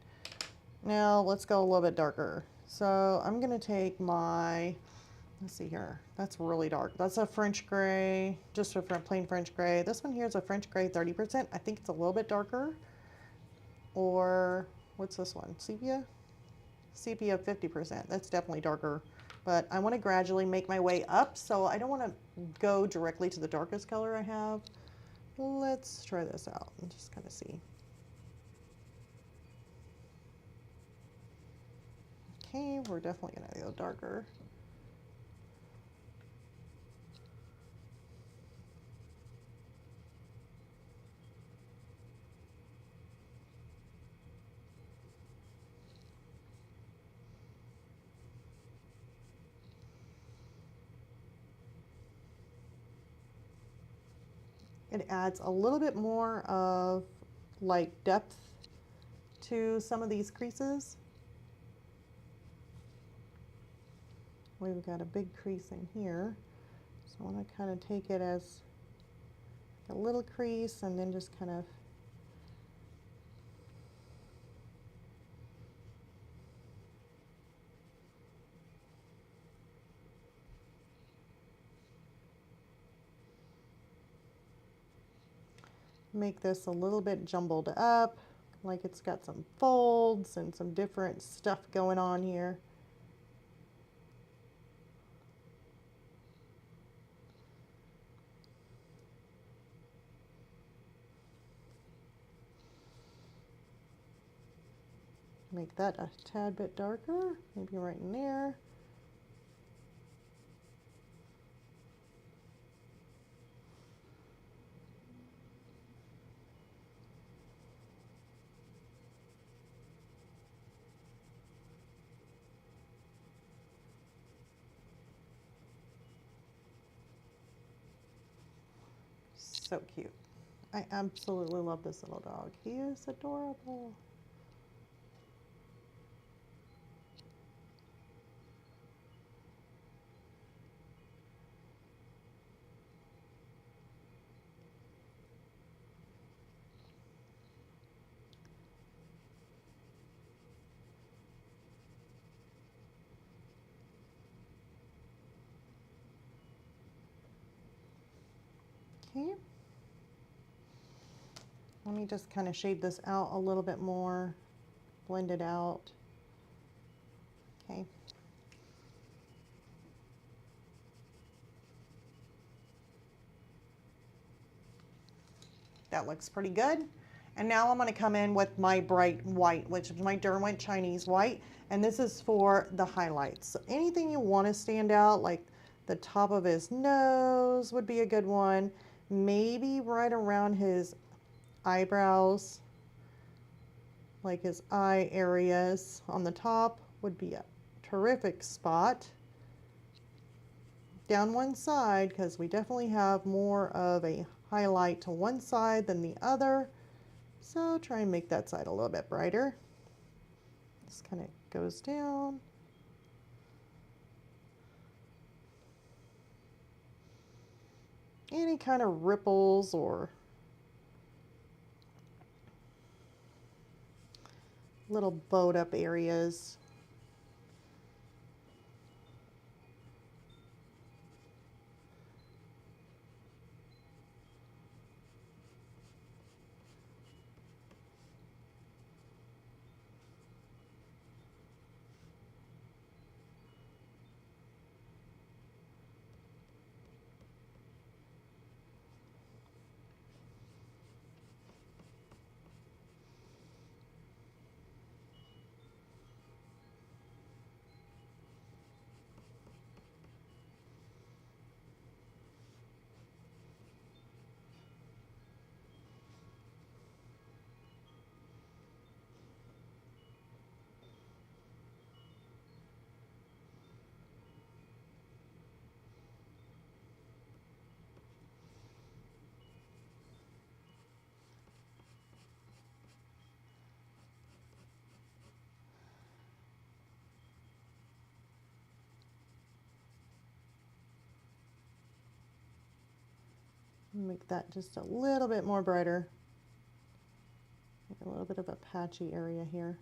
now let's go a little bit darker. So I'm gonna take my, let's see here, that's really dark. That's a French Gray, just a plain French Gray. This one here is a French Gray 30%. I think it's a little bit darker. Or what's this one, Sepia? Sepia 50%, that's definitely darker. But I wanna gradually make my way up, so I don't wanna go directly to the darkest color I have. Let's try this out and just kind of see. Okay, we're definitely gonna go darker. It adds a little bit more of like depth to some of these creases. We've got a big crease in here, so I want to kind of take it as a little crease and then just kind of make this a little bit jumbled up, like it's got some folds and some different stuff going on here. Make that a tad bit darker, maybe right in there. So cute. I absolutely love this little dog. He is adorable. Okay. Let me just kind of shade this out a little bit more, blend it out. Okay. That looks pretty good. And now I'm going to come in with my bright white, which is my Derwent Chinese white. And this is for the highlights. So anything you want to stand out, like the top of his nose would be a good one. Maybe right around his eyebrows, like his eye areas on the top would be a terrific spot. Down one side, because we definitely have more of a highlight to one side than the other. So try and make that side a little bit brighter. This kind of goes down. Any kind of ripples or little bowed up areas. Make that just a little bit more brighter. A little bit of a patchy area here.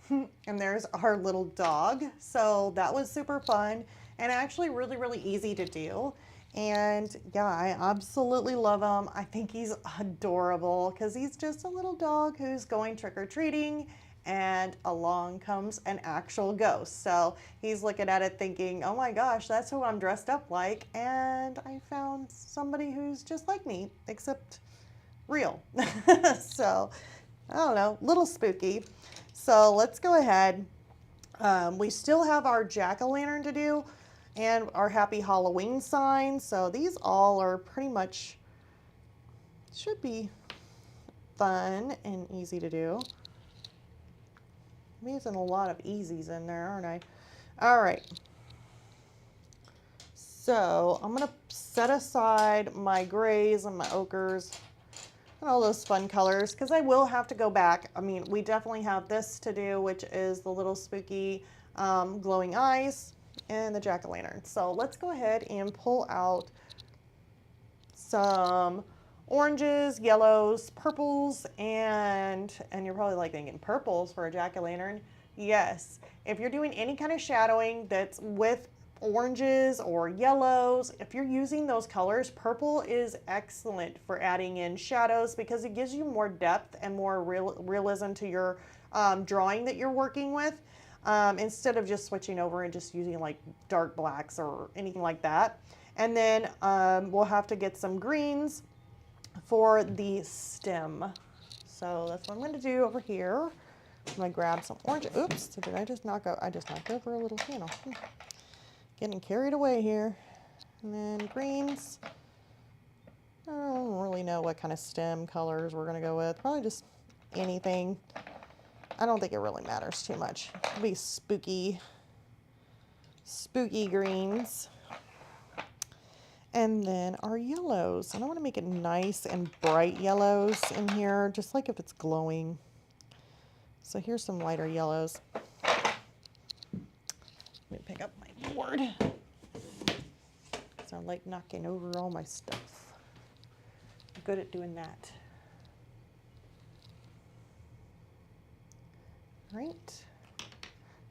And there's our little dog. So that was super fun and actually really, really easy to do. And yeah, I absolutely love him. I think he's adorable because he's just a little dog who's going trick-or-treating, and along comes an actual ghost. So he's looking at it thinking, oh my gosh, that's who I'm dressed up like. And I found somebody who's just like me, except real. So I don't know, little spooky. So let's go ahead. We still have our jack-o'-lantern to do and our happy Halloween sign. So these all are pretty much, should be fun and easy to do. I'm using a lot of easies in there, aren't I? All right. So I'm gonna set aside my grays and my ochres and all those fun colors because I will have to go back. I mean, we definitely have this to do, which is the little spooky glowing eyes and the jack-o'-lantern. So let's go ahead and pull out some oranges, yellows, purples, and you're probably like thinking purples for a jack-o'-lantern. Yes, if you're doing any kind of shadowing that's with oranges or yellows, if you're using those colors, purple is excellent for adding in shadows because it gives you more depth and more realism to your drawing that you're working with, instead of just switching over and just using like dark blacks or anything like that. And then we'll have to get some greens for the stem. So that's what I'm going to do over here. I'm going to grab some orange. Oops, did I just knock out? I just knocked over a little panel. Getting carried away here. And then greens. I don't really know what kind of stem colors we're going to go with. Probably just anything. I don't think it really matters too much. It'll be spooky greens. And then our yellows. And I want to make it nice and bright yellows in here, just like if it's glowing. So here's some lighter yellows. Let me pick up my board. So I like knocking over all my stuff. I'm good at doing that. All right.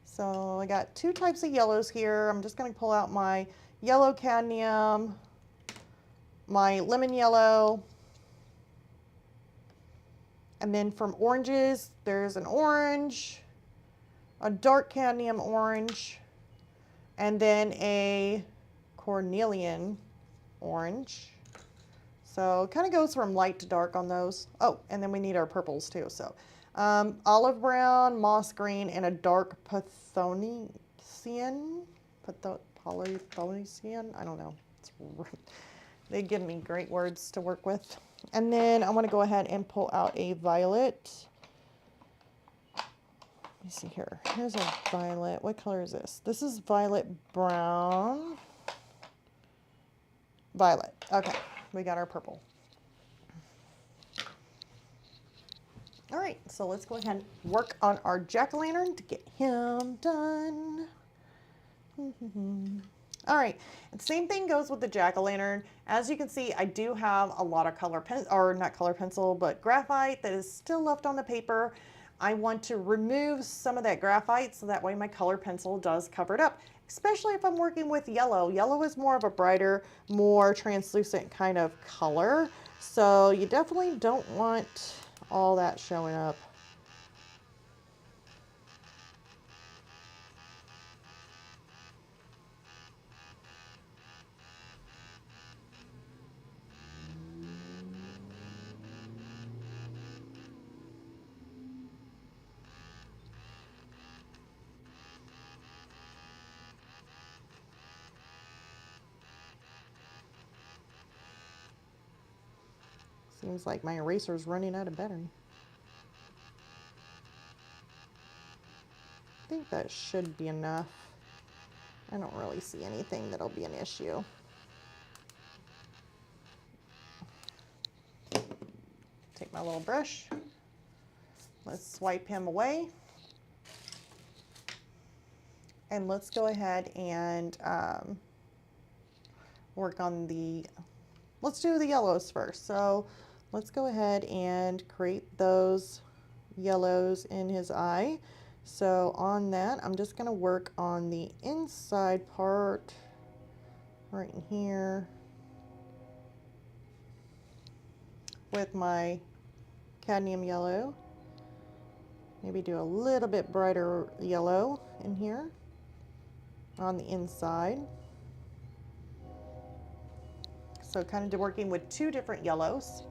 So I got two types of yellows here. I'm just going to pull out my yellow cadmium, my lemon yellow, and then from oranges, there's an orange, a dark cadmium orange, and then a cornelian orange. So it kind of goes from light to dark on those. Oh, and then we need our purples too. So olive brown, moss green, and a dark polythonian. Polythonian? I don't know. They give me great words to work with. And then I want to go ahead and pull out a violet. Let me see here. Here's a violet. What color is this? This is violet brown. Violet. Okay, we got our purple. All right, so let's go ahead and work on our jack-o'-lantern to get him done. All right, and same thing goes with the jack-o'-lantern. As you can see, I do have a lot of not color pencil, but graphite that is still left on the paper. I want to remove some of that graphite so that way my color pencil does cover it up, especially if I'm working with yellow. Yellow is more of a brighter, more translucent kind of color. So you definitely don't want all that showing up. Seems like my eraser's running out of battery. I think that should be enough. I don't really see anything that'll be an issue. Take my little brush. Let's swipe him away. And let's go ahead and work on let's do the yellows first. So let's go ahead and create those yellows in his eye. So on that, I'm just gonna work on the inside part right in here with my cadmium yellow. Maybe do a little bit brighter yellow in here on the inside. So kind of working with two different yellows.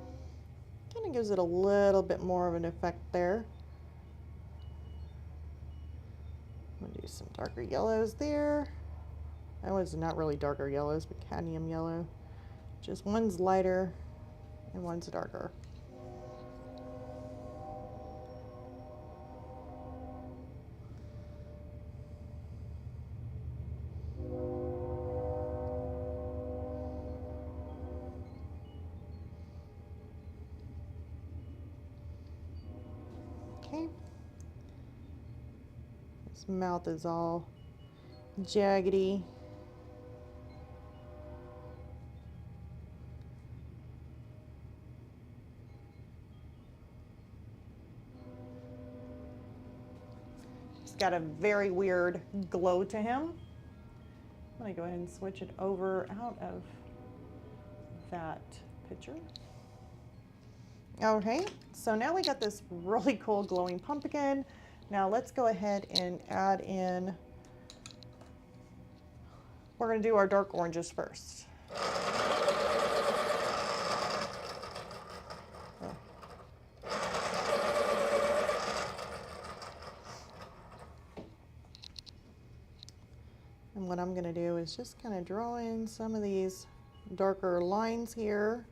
Kind of gives it a little bit more of an effect there. I'm gonna do some darker yellows there. That was not really darker yellows, but cadmium yellow. Just one's lighter and one's darker. Okay. His mouth is all jaggedy. He's got a very weird glow to him. I'm going to go ahead and switch it over out of that picture. Okay, so now we got this really cool glowing pumpkin. Now let's go ahead and add in, we're going to do our dark oranges first. And what I'm going to do is just kind of draw in some of these darker lines here.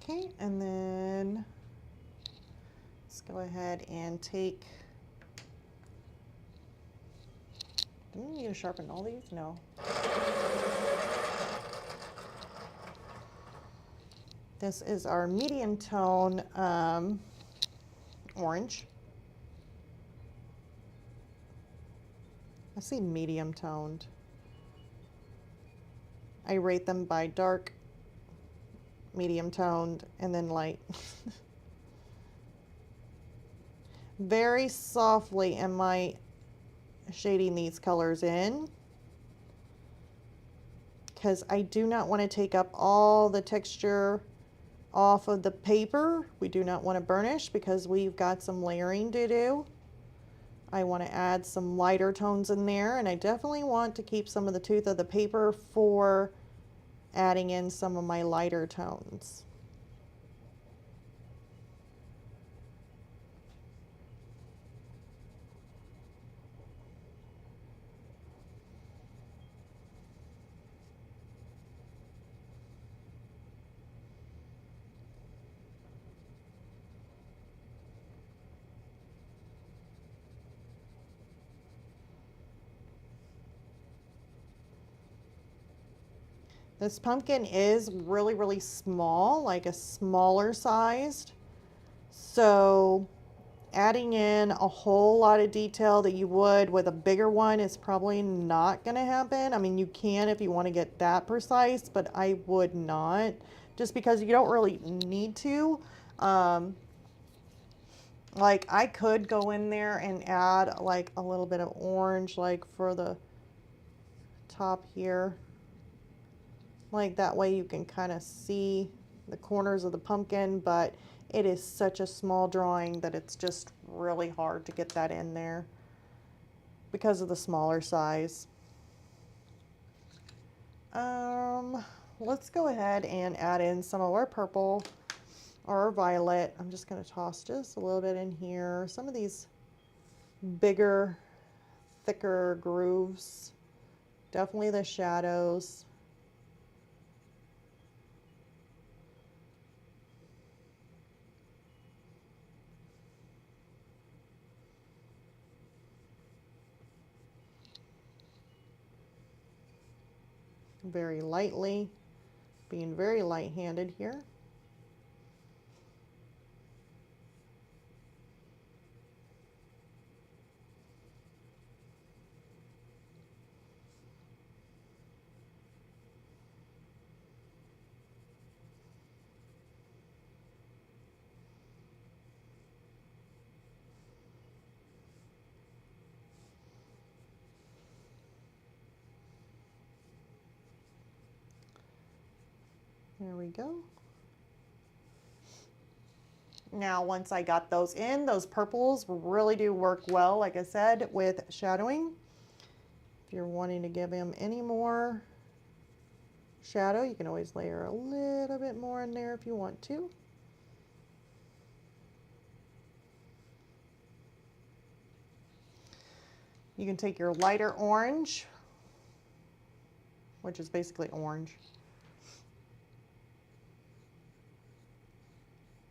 Okay, and then let's go ahead and take, do we need to sharpen all these? No. This is our medium tone orange. I say medium toned. I rate them by dark, medium toned, and then light. Very softly am I shading these colors in, because I do not want to take up all the texture off of the paper. We do not want to burnish because we've got some layering to do. I want to add some lighter tones in there, and I definitely want to keep some of the tooth of the paper for adding in some of my lighter tones. This pumpkin is really, really small, like a smaller sized. So adding in a whole lot of detail that you would with a bigger one is probably not going to happen. I mean, you can if you want to get that precise, but I would not, just because you don't really need to. Like I could go in there and add like a little bit of orange, like for the top here. Like that way you can kind of see the corners of the pumpkin, but it is such a small drawing that it's just really hard to get that in there because of the smaller size. Let's go ahead and add in some of our purple or our violet. I'm just going to toss just a little bit in here. Some of these bigger, thicker grooves, definitely the shadows. Very lightly, being very light-handed here. There we go. Now, once I got those in, those purples really do work well, like I said, with shadowing. If you're wanting to give them any more shadow, you can always layer a little bit more in there if you want to. You can take your lighter orange, which is basically orange.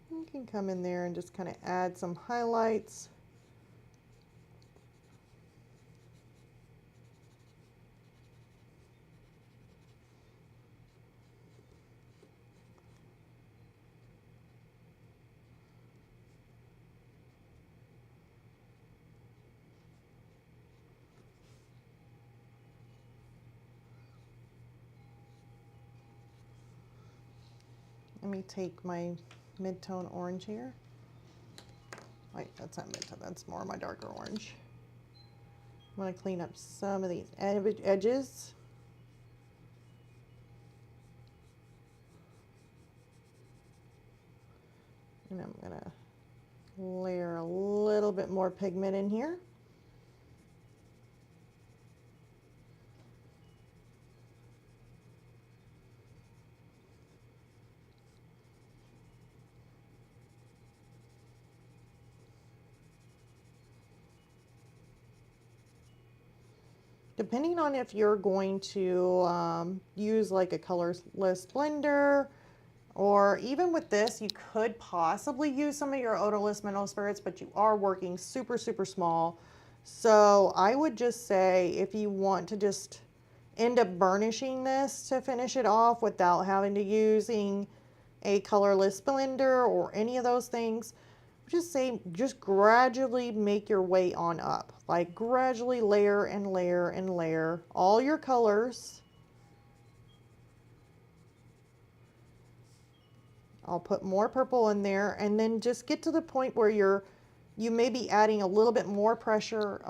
You can come in there and just kind of add some highlights. Let me take my mid-tone orange here. Wait, that's not mid-tone, that's more my darker orange. I'm going to clean up some of these edges. And I'm going to layer a little bit more pigment in here. Depending on if you're going to use like a colorless blender, or even with this, you could possibly use some of your odorless mineral spirits, but you are working super, super small. So I would just say if you want to just end up burnishing this to finish it off without having to using a colorless blender or any of those things, just say just gradually make your way on up, like gradually layer and layer and layer all your colors. I'll put more purple in there, and then just get to the point where you may be adding a little bit more pressure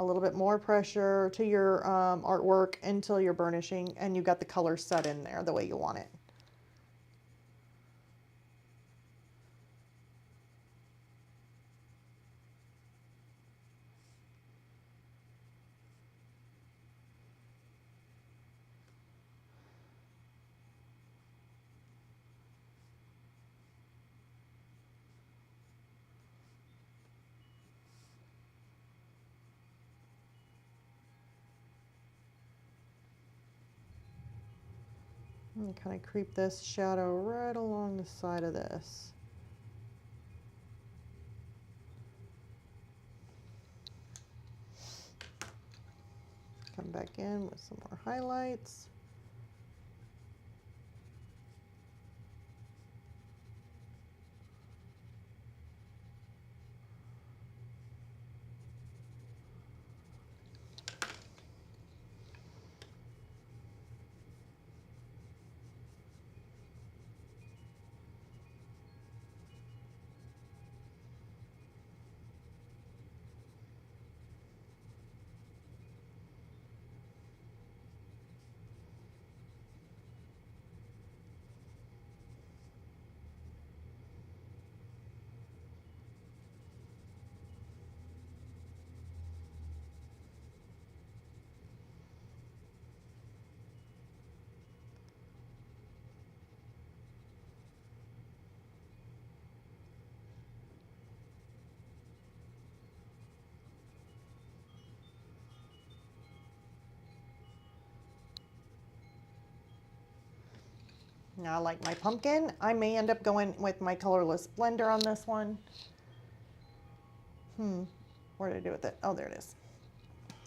to your artwork until you're burnishing and you got the color set in there the way you want it. And kind of creep this shadow right along the side of this. Come back in with some more highlights. Now I like my pumpkin. I may end up going with my colorless blender on this one. Where did I do with it? Oh, there it is.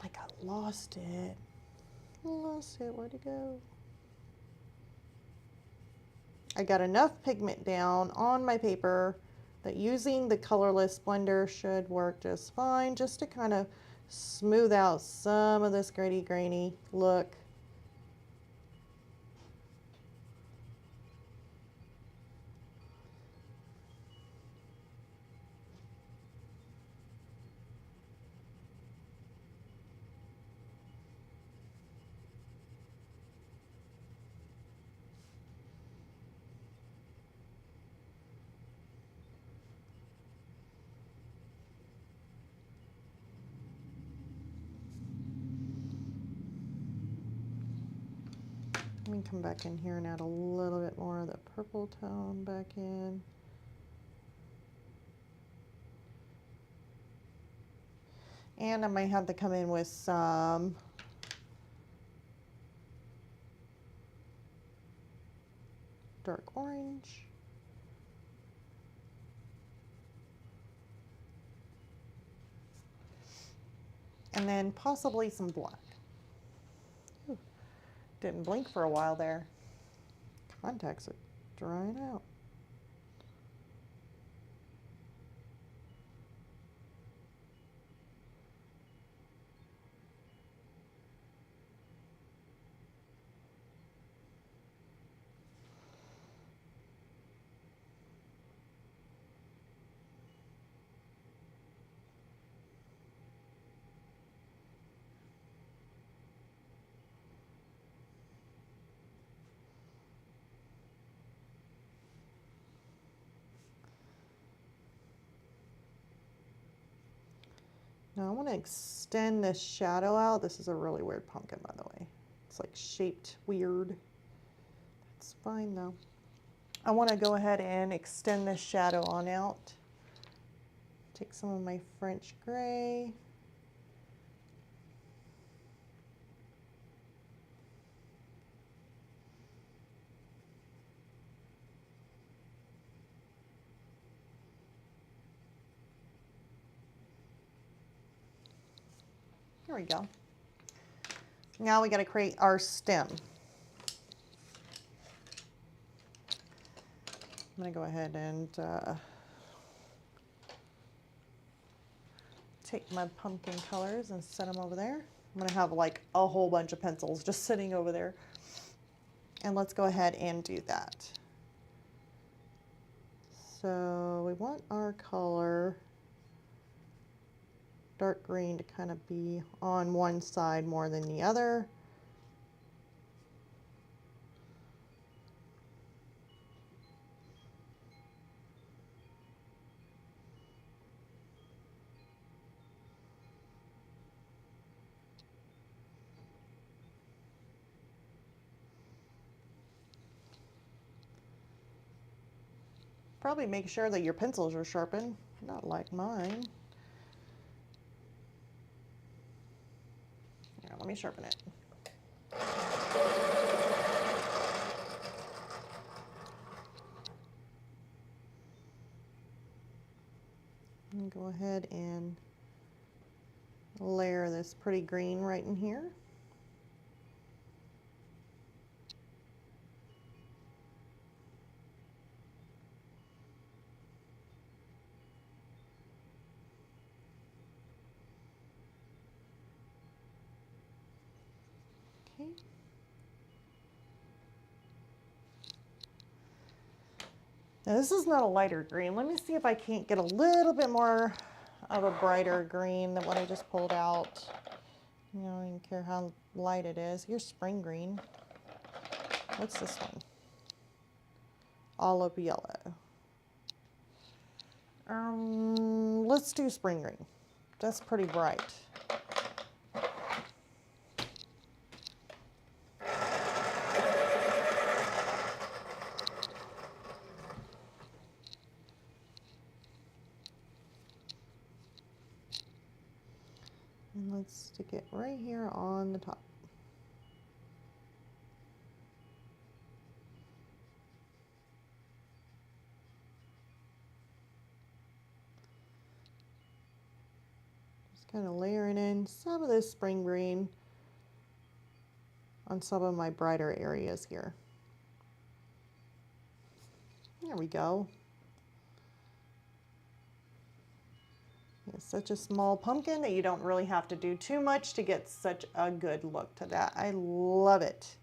Like I lost it. Where'd it go? I got enough pigment down on my paper that using the colorless blender should work just fine, just to kind of smooth out some of this grainy look. Let me come back in here and add a little bit more of the purple tone back in. And I might have to come in with some dark orange. And then possibly some black. Ooh, didn't blink for a while there. Contacts are drying out. Now I want to extend this shadow out. This is a really weird pumpkin, by the way. It's like shaped weird. That's fine though. I want to go ahead and extend this shadow on out. Take some of my French gray. There we go. Now we got to create our stem. I'm going to go ahead and take my pumpkin colors and set them over there. I'm going to have like a whole bunch of pencils just sitting over there. And let's go ahead and do that. So we want our color dark green to kind of be on one side more than the other. Probably make sure that your pencils are sharpened, not like mine. Here, let me sharpen it. And go ahead and layer this pretty green right in here. Okay. Now this is not a lighter green. Let me see if I can't get a little bit more of a brighter green than what I just pulled out. You know, I don't care how light it is. Here's spring green. What's this one? Olive yellow. Let's do spring green. That's pretty bright. And let's stick it right here on the top. Just kind of layering in some of this spring green on some of my brighter areas here. There we go. It's such a small pumpkin that you don't really have to do too much to get such a good look to that. I love it.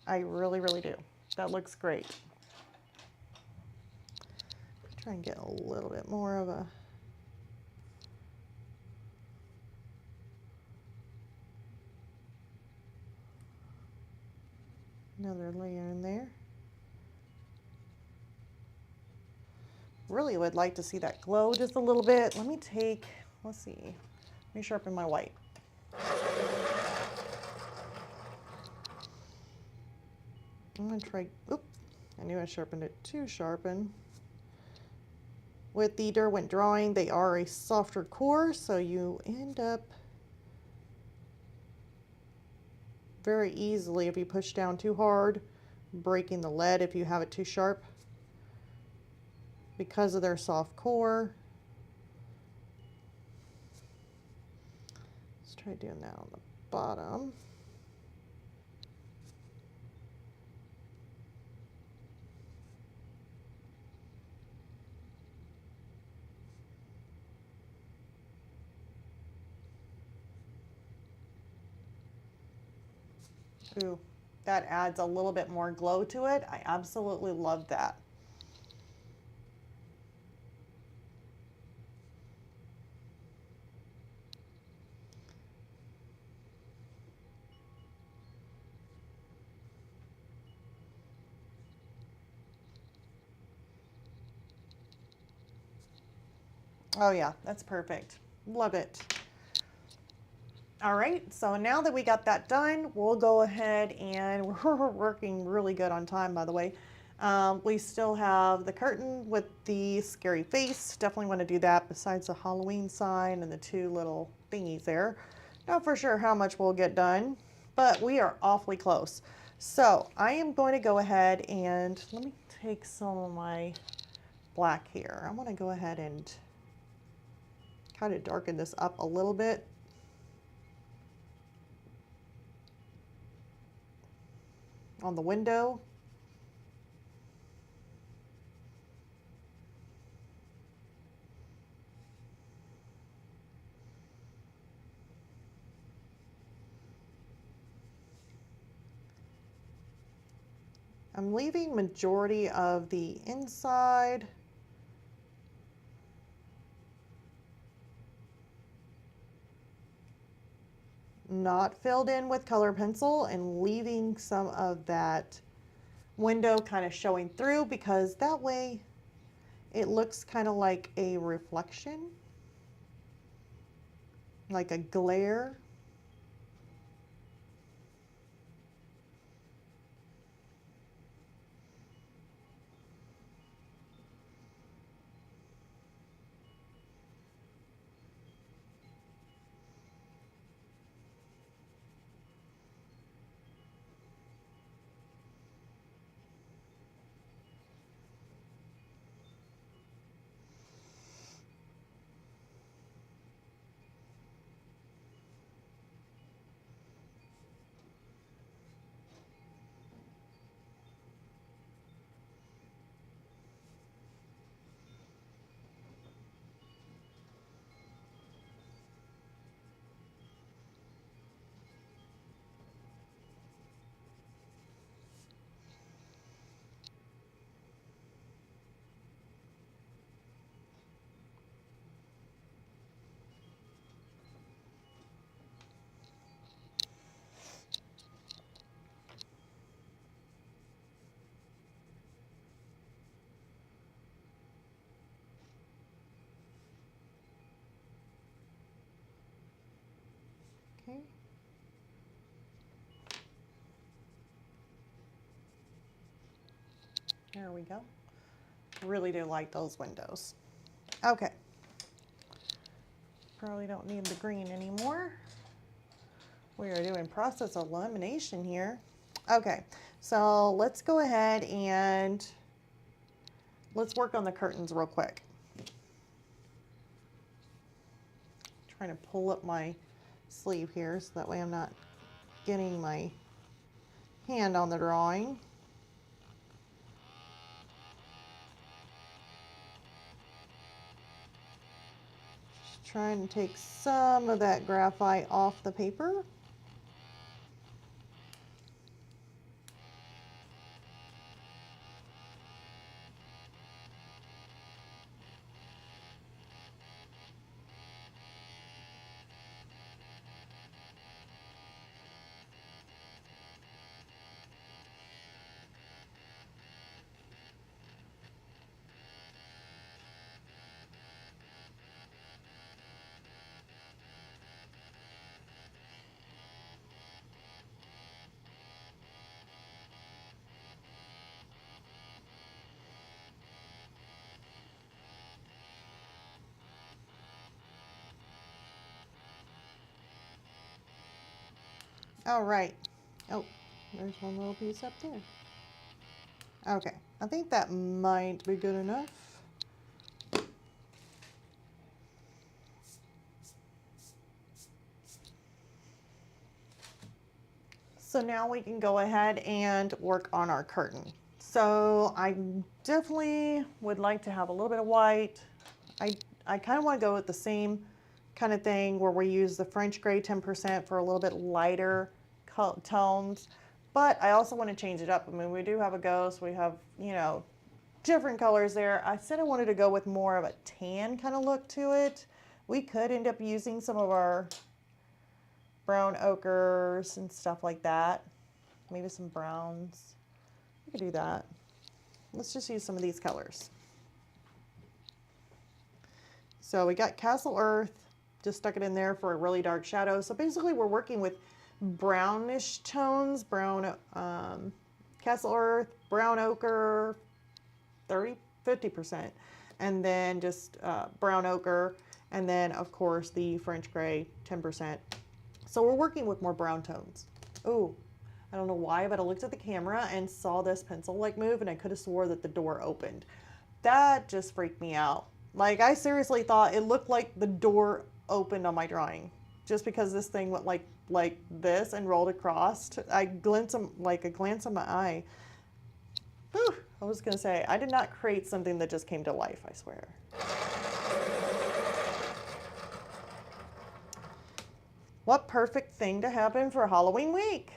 I really, really do. That looks great. Try and get a little bit more of a another layer in there. Really would like to see that glow just a little bit. Let me take, let's see, let me sharpen my white. I'm gonna try, oop, I knew I sharpened it too sharpen. With the Derwent drawing, they are a softer core, so you end up very easily, if you push down too hard, breaking the lead if you have it too sharp. Because of their soft core. Let's try doing that on the bottom. Ooh, that adds a little bit more glow to it. I absolutely love that. Oh yeah, that's perfect. Love it. All right, so now that we got that done, we'll go ahead and we're working really good on time, by the way. We still have the curtain with the scary face. Definitely want to do that besides the Halloween sign and the two little thingies there. Not for sure how much we'll get done, but we are awfully close. So I am going to go ahead and let me take some of my black here. I want to go ahead and kind of darken this up a little bit. On the window. I'm leaving majority of the inside. Not filled in with color pencil and leaving some of that window kind of showing through, because that way it looks kind of like a reflection, like a glare. Okay. There we go. Really do like those windows. Okay. Probably don't need the green anymore. We are doing process elimination here. Okay, so let's go ahead and let's work on the curtains real quick. Trying to pull up my sleeve here so that way I'm not getting my hand on the drawing. Just trying to take some of that graphite off the paper. All right. Oh, there's one little piece up there. Okay, I think that might be good enough. So now we can go ahead and work on our curtain. So I definitely would like to have a little bit of white. I kind of want to go with the same kind of thing where we use the French gray 10% for a little bit lighter tones, but I also want to change it up. I mean, we do have a ghost, we have, you know, different colors there. I said I wanted to go with more of a tan kind of look to it. We could end up using some of our brown ochres and stuff like that. Maybe some browns. We could do that. Let's just use some of these colors. So we got Castle Earth, just stuck it in there for a really dark shadow. So basically we're working with brownish tones, brown Castle Earth, brown ochre, 50%, and then just brown ochre, and then of course the French gray 10%. So we're working with more brown tones. Oh, I don't know why, but I looked at the camera and saw this pencil like move, and I could have swore that the door opened. That just freaked me out. Like, I seriously thought it looked like the door opened on my drawing, just because this thing went like this and rolled across. I glimpsed like a glance of my eye. Whew, I was gonna say, I did not create something that just came to life, I swear. What perfect thing to happen for Halloween week.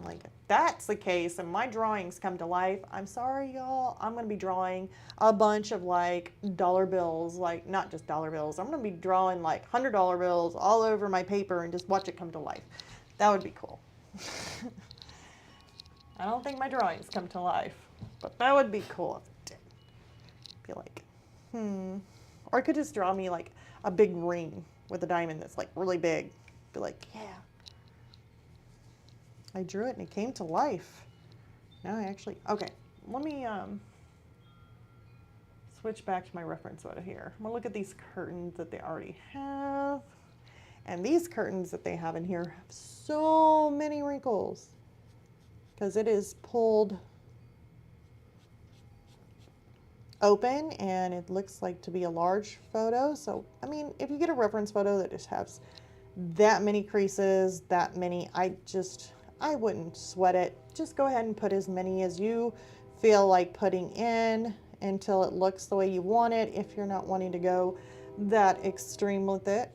Like, if that's the case and my drawings come to life, I'm sorry, y'all. I'm going to be drawing a bunch of like dollar bills, like not just dollar bills. I'm going to be drawing like $100 bills all over my paper and just watch it come to life. That would be cool. I don't think my drawings come to life, but that would be cool if it did. Be like, Or I could just draw me like a big ring with a diamond that's like really big. Be like, yeah. I drew it and it came to life. Now I actually, okay, let me switch back to my reference photo here. I'm gonna look at these curtains that they already have. And these curtains that they have in here have so many wrinkles because it is pulled open and it looks like to be a large photo. So, I mean, if you get a reference photo that just has that many creases, that many, I wouldn't sweat it. Just go ahead and put as many as you feel like putting in until it looks the way you want it, if you're not wanting to go that extreme with it.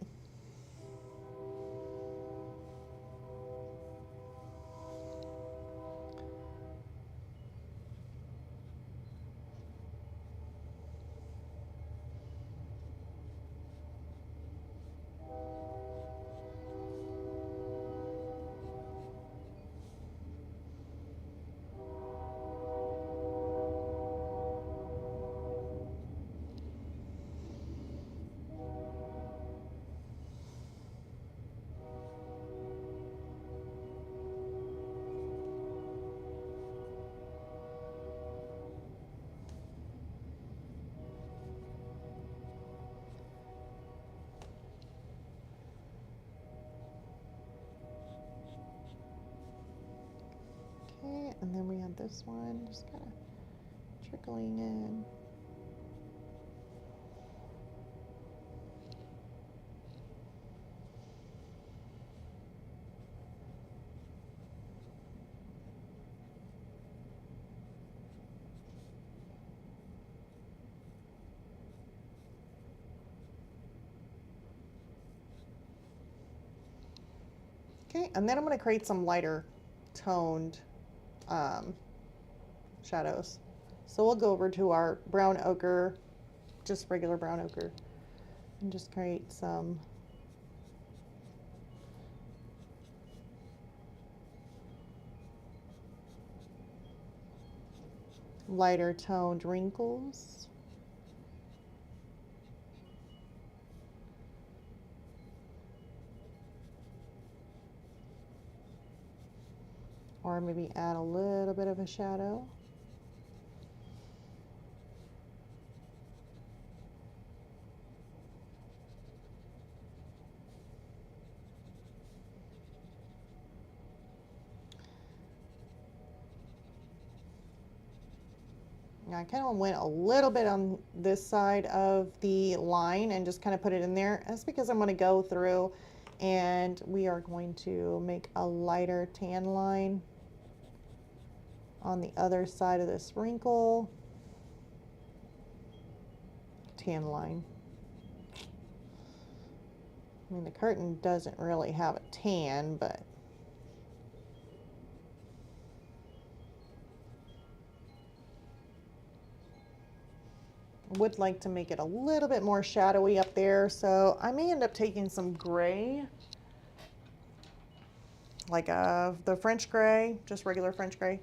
Okay, and then we have this one just kind of trickling in. Okay, and then I'm going to create some lighter toned shadows. So we'll go over to our brown ochre, just regular brown ochre, and just create some lighter toned wrinkles. Or maybe add a little bit of a shadow. Now I kind of went a little bit on this side of the line and just kind of put it in there. That's because I'm going to go through and we are going to make a lighter tan line on the other side of this wrinkle. Tan line. I mean, the curtain doesn't really have a tan, but would like to make it a little bit more shadowy up there, so I may end up taking some gray, like the French gray, just regular French gray.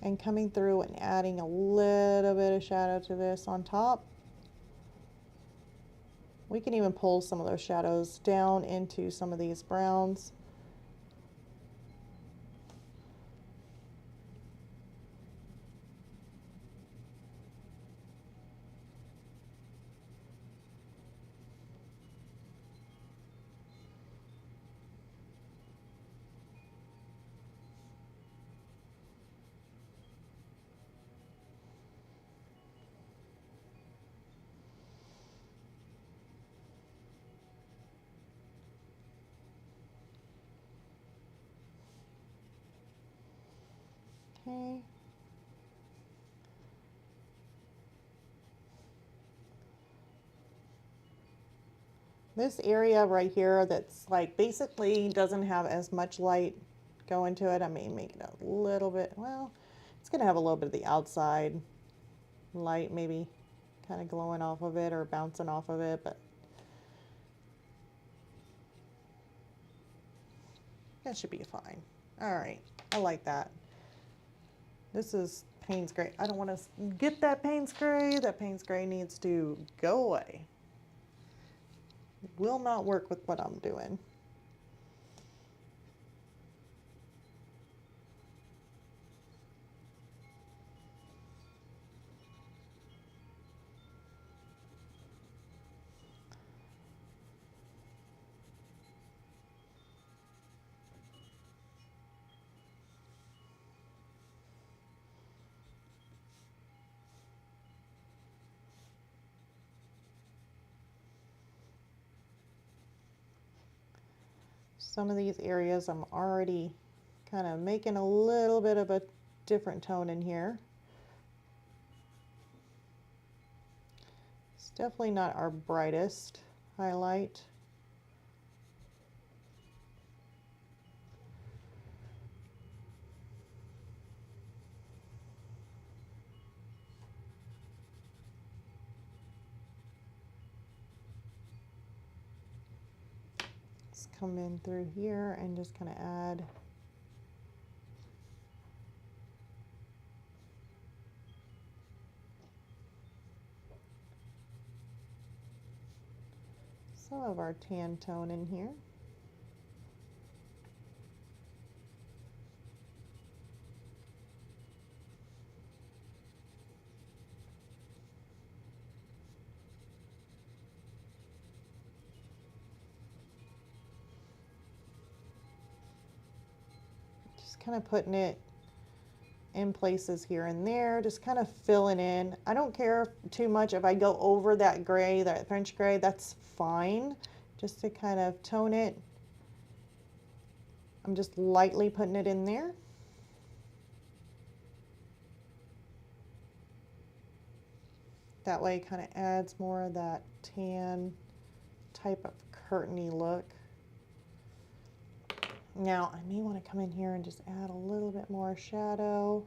And coming through and adding a little bit of shadow to this on top. We can even pull some of those shadows down into some of these browns. Okay. This area right here that's like basically doesn't have as much light go into it. I may make it a little bit, well, it's gonna have a little bit of the outside light maybe kind of glowing off of it or bouncing off of it, but that should be fine. All right, I like that. This is Payne's Gray. I don't want to get that Payne's Gray. That Payne's Gray needs to go away. It will not work with what I'm doing. Some of these areas I'm already kind of making a little bit of a different tone in here. It's definitely not our brightest highlight. Let's come in through here and just kind of add some of our tan tone in here. Kind of putting it in places here and there, just kind of filling in. I don't care too much if I go over that gray, that French gray, that's fine. Just to kind of tone it. I'm just lightly putting it in there. That way it kind of adds more of that tan type of curtainy look. Now, I may want to come in here and just add a little bit more shadow.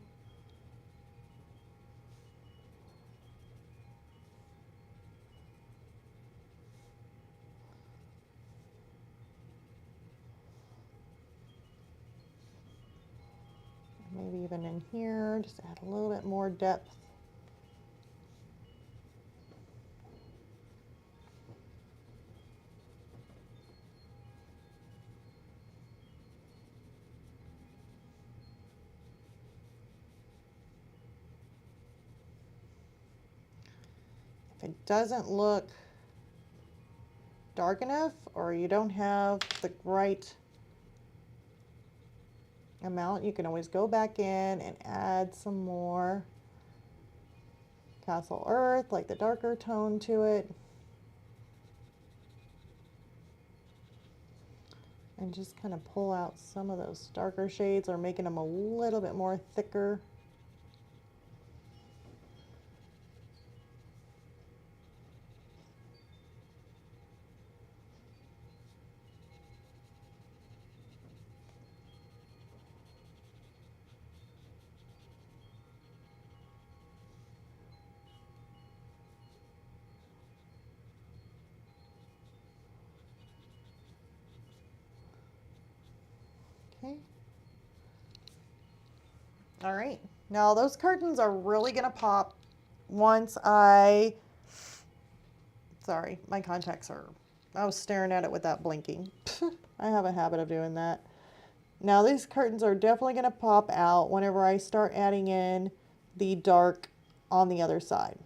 Maybe even in here, just add a little bit more depth. If it doesn't look dark enough or you don't have the right amount. You can always go back in and add some more Castle Earth, like the darker tone to it. And just kind of pull out some of those darker shades or making them a little bit more thicker. Okay. All right. Now those curtains are really going to pop once sorry, my contacts are, I was staring at it without blinking. I have a habit of doing that. Now these curtains are definitely going to pop out whenever I start adding in the dark on the other side.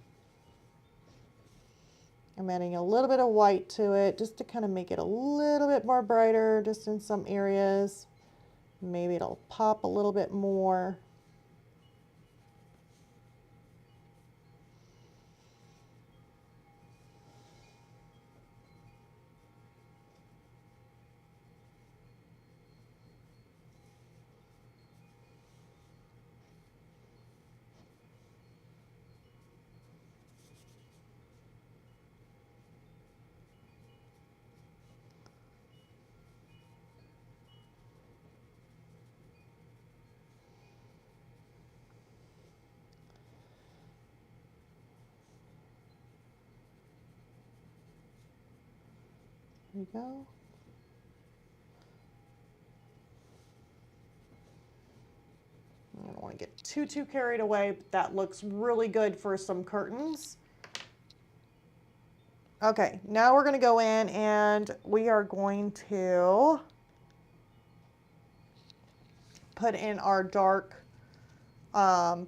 I'm adding a little bit of white to it just to kind of make it a little bit more brighter just in some areas. Maybe it'll pop a little bit more. There we go. I don't want to get too carried away, but that looks really good for some curtains. Okay, now we're going to go in and we are going to put in our dark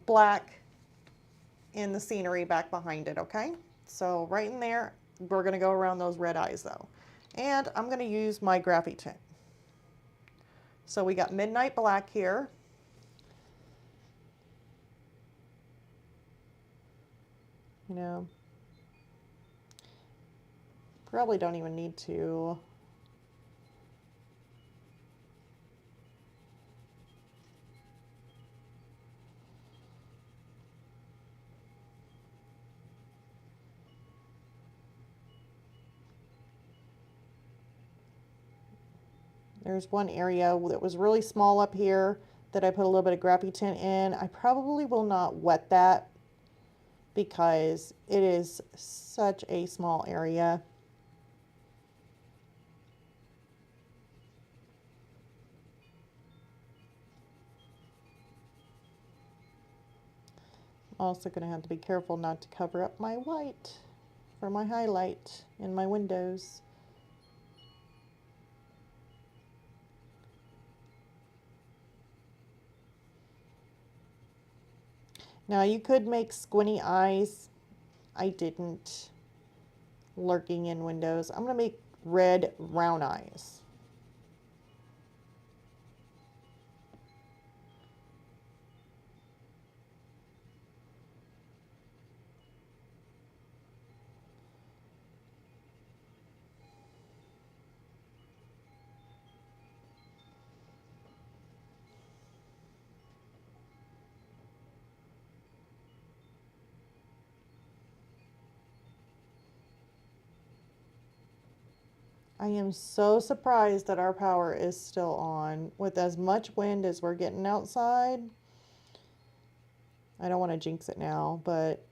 black in the scenery back behind it, okay? So right in there, we're going to go around those red eyes though. And I'm going to use my Graphitint. So we got Midnight Black here. You know, probably don't even need to. There's one area that was really small up here that I put a little bit of Graphitint in. I probably will not wet that because it is such a small area. I'm also going to have to be careful not to cover up my white for my highlight in my windows. Now you could make squinty eyes. I didn't. Lurking in windows. I'm going to make red round eyes. I am so surprised that our power is still on with as much wind as we're getting outside. I don't want to jinx it now, but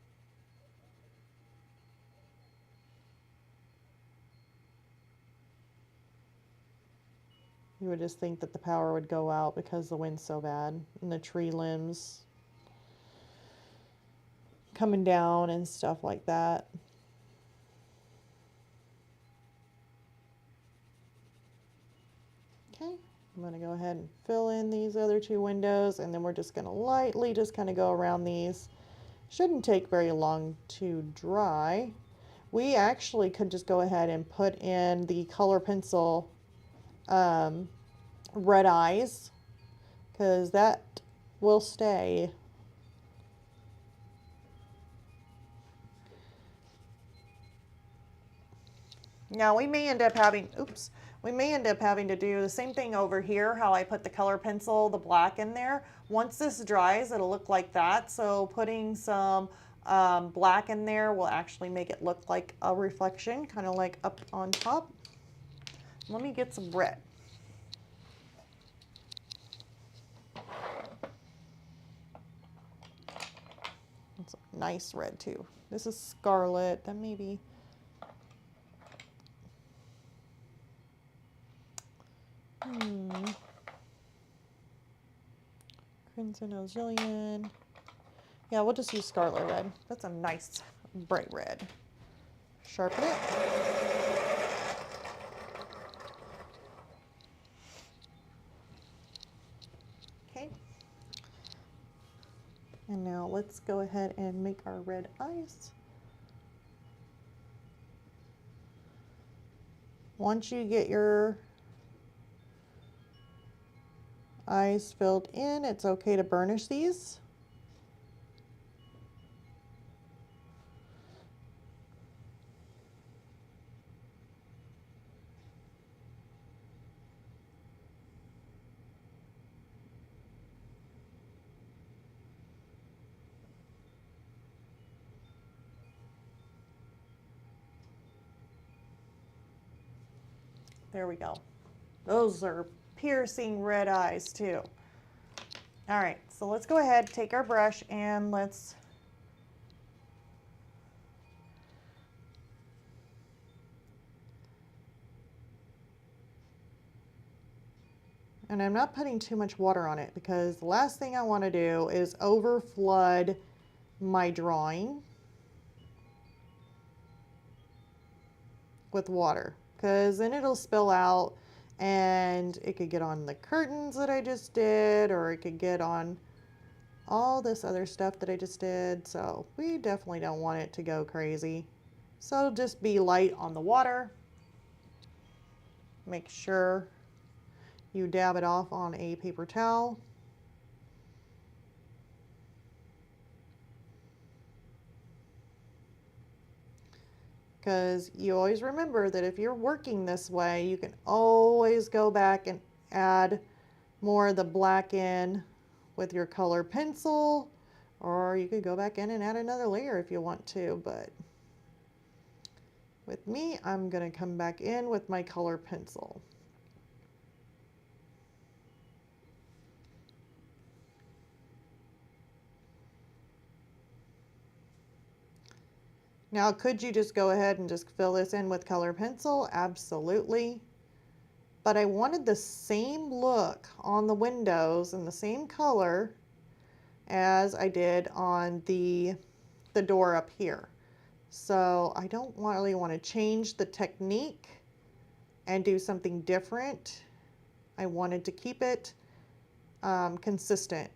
you would just think that the power would go out because the wind's so bad and the tree limbs coming down and stuff like that. Okay, I'm going to go ahead and fill in these other two windows, and then we're just going to lightly just kind of go around these. Shouldn't take very long to dry. We actually could just go ahead and put in the color pencil red eyes, because that will stay. Now we may end up having, oops, we may end up having to do the same thing over here, how I put the color pencil, the black in there. Once this dries, it'll look like that. So putting some black in there will actually make it look like a reflection, kind of like up on top. Let me get some red. It's a nice red too. This is scarlet, then maybe. Crimson Ozillion. Yeah, we'll just use scarlet red. That's a nice bright red. Sharpen it. Okay. And now let's go ahead and make our red eyes. Once you get your eyes filled in, it's okay to burnish these. There we go. Those are piercing red eyes too. All right, so let's go ahead, take our brush, and let's and I'm not putting too much water on it because the last thing I want to do is over flood my drawing with water, because then it'll spill out and it could get on the curtains that I just did, or it could get on all this other stuff that I just did. So we definitely don't want it to go crazy. So just be light on the water. Make sure you dab it off on a paper towel. Because you always remember that if you're working this way, you can always go back and add more of the black in with your color pencil, or you could go back in and add another layer if you want to. But with me, I'm going to come back in with my color pencil. Now, could you just go ahead and just fill this in with color pencil? Absolutely. But I wanted the same look on the windows and the same color as I did on the door up here. So I don't really want to change the technique and do something different. I wanted to keep it consistent.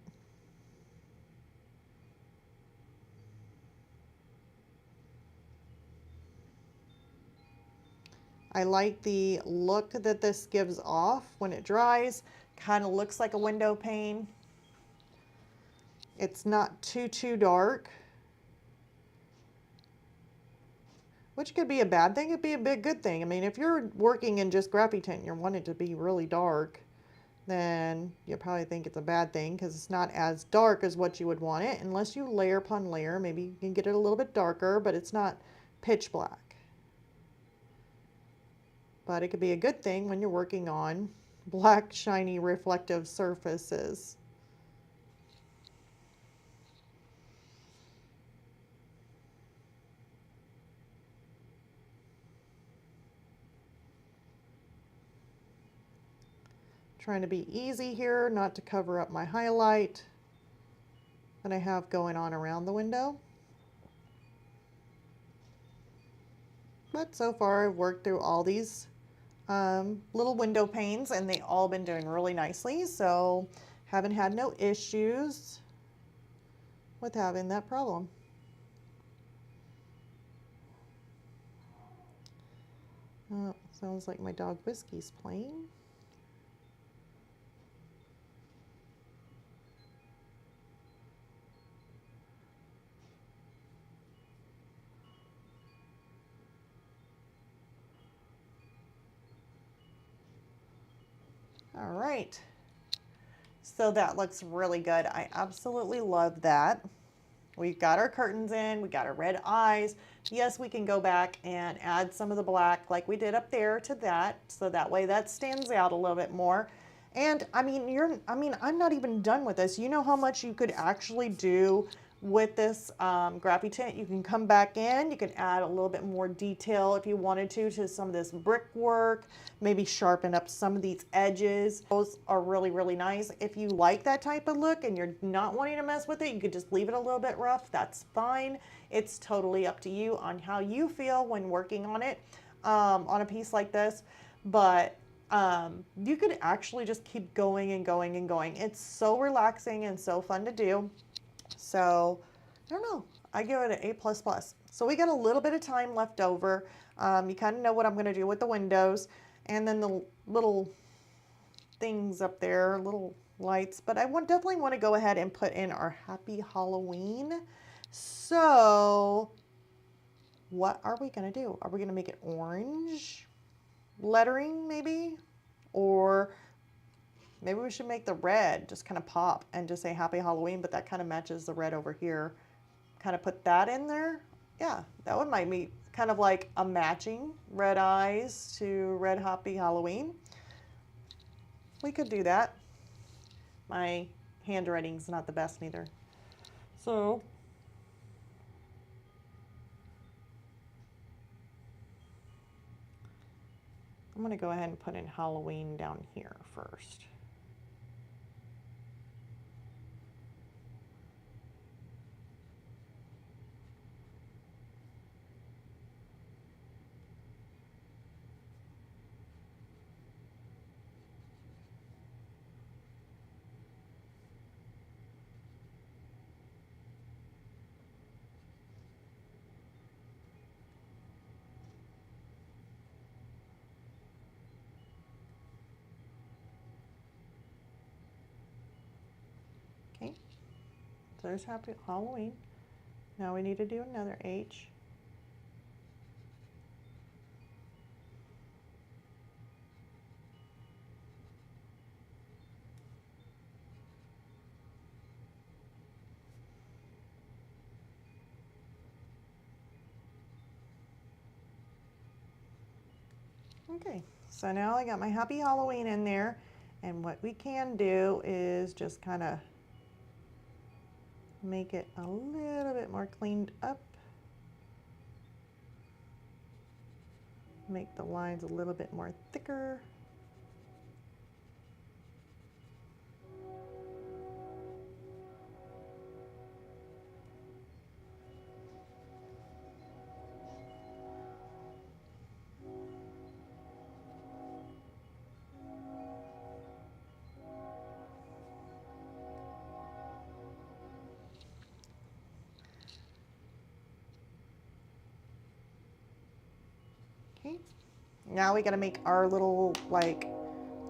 I like the look that this gives off when it dries. Kind of looks like a window pane. It's not too dark, which could be a bad thing. It'd be a big good thing. I mean, if you're working in just Graphitint and you want it to be really dark, then you'll probably think it's a bad thing because it's not as dark as what you would want it. Unless you layer upon layer, maybe you can get it a little bit darker, but it's not pitch black. But it could be a good thing when you're working on black, shiny, reflective surfaces. Trying to be easy here, not to cover up my highlight that I have going on around the window. But so far I've worked through all these little window panes and they all been doing really nicely, so haven't had no issues with having that problem. Oh, sounds like my dog Whiskey's playing. All right. So that looks really good. I absolutely love that. We've got our curtains in, we got our red eyes. Yes, we can go back and add some of the black like we did up there to that, so that way that stands out a little bit more. And I mean, I'm not even done with this. You know how much you could actually do with this Graphitint. You can come back in, you can add a little bit more detail if you wanted to some of this brickwork, maybe sharpen up some of these edges. Those are really, really nice. If you like that type of look and you're not wanting to mess with it, you could just leave it a little bit rough. That's fine. It's totally up to you on how you feel when working on it, on a piece like this. But you could actually just keep going and going and going. It's so relaxing and so fun to do. So I don't know, I give it an A++. So we got a little bit of time left over. You kind of know what I'm going to do with the windows and then the little things up there, little lights, but I definitely want to go ahead and put in our Happy Halloween. So what are we going to do? Are we going to make it orange lettering maybe? Or maybe we should make the red just kind of pop and just say Happy Halloween, but that kind of matches the red over here. Kind of put that in there. Yeah, that would might be kind of like a matching red eyes to red Happy Halloween. We could do that. My handwriting's not the best neither. So I'm going to go ahead and put in Halloween down here first. Okay, so there's Happy Halloween. Now we need to do another H. Okay, so now I got my Happy Halloween in there, and what we can do is just kind of make it a little bit more cleaned up. Make the lines a little bit more thicker. Okay, now we got to make our little like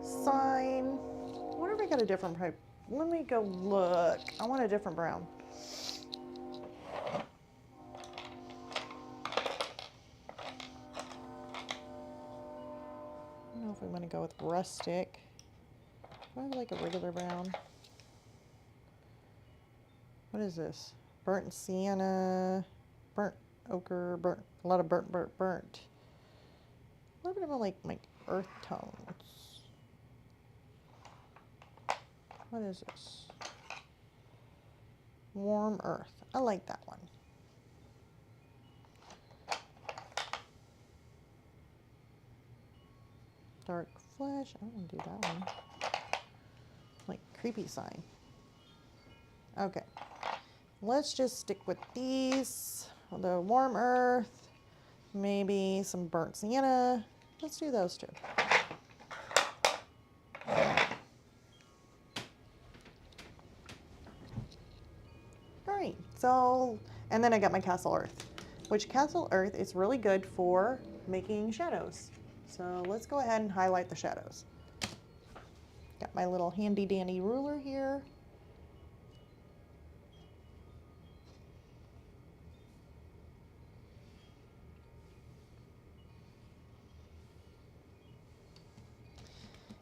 sign. What if we got a different type? Let me go look. I want a different brown. I don't know if we want to go with rustic. Do I like a regular brown? What is this? Burnt sienna, burnt ochre, burnt, a lot of burnt. A little bit of like earth tones. What is this? Warm earth. I like that one. Dark flesh. I don't want to do that one. Like creepy sign. Okay. Let's just stick with these. The warm earth. Maybe some burnt sienna. Let's do those two. All right, so, and then I got my Castle Earth, which Castle Earth is really good for making shadows. So let's go ahead and highlight the shadows. Got my little handy dandy ruler here.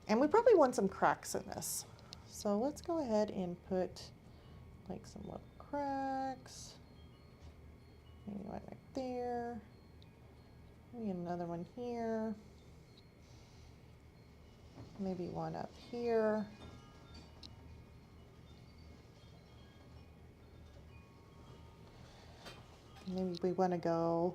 And we probably want some cracks in this. So let's go ahead and put like some little cracks. Maybe one right there. Maybe another one here. Maybe one up here. Maybe we want to go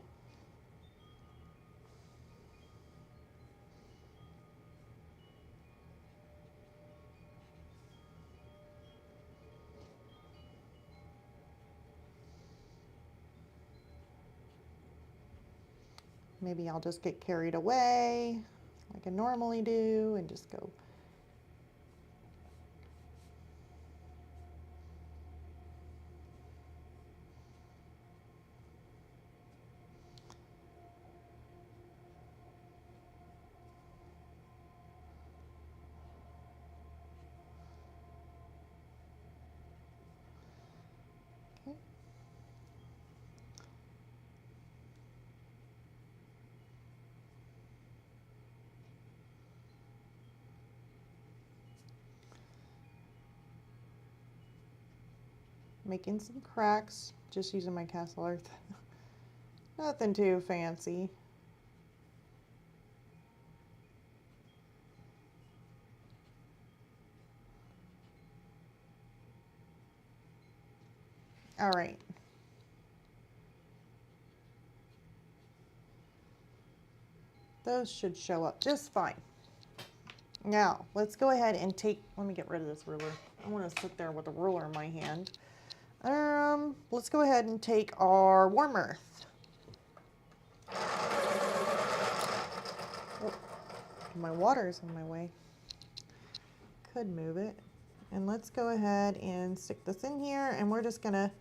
maybe I'll just get carried away like I normally do and just go. Okay. Making some cracks, just using my Castle Earth. Nothing too fancy. All right. Those should show up just fine. Now, let's go ahead and take, let me get rid of this ruler. I want to sit there with a ruler in my hand. Let's go ahead and take our warm earth. Oh, my water's in my way. Could move it. And let's go ahead and stick this in here, and we're just gonna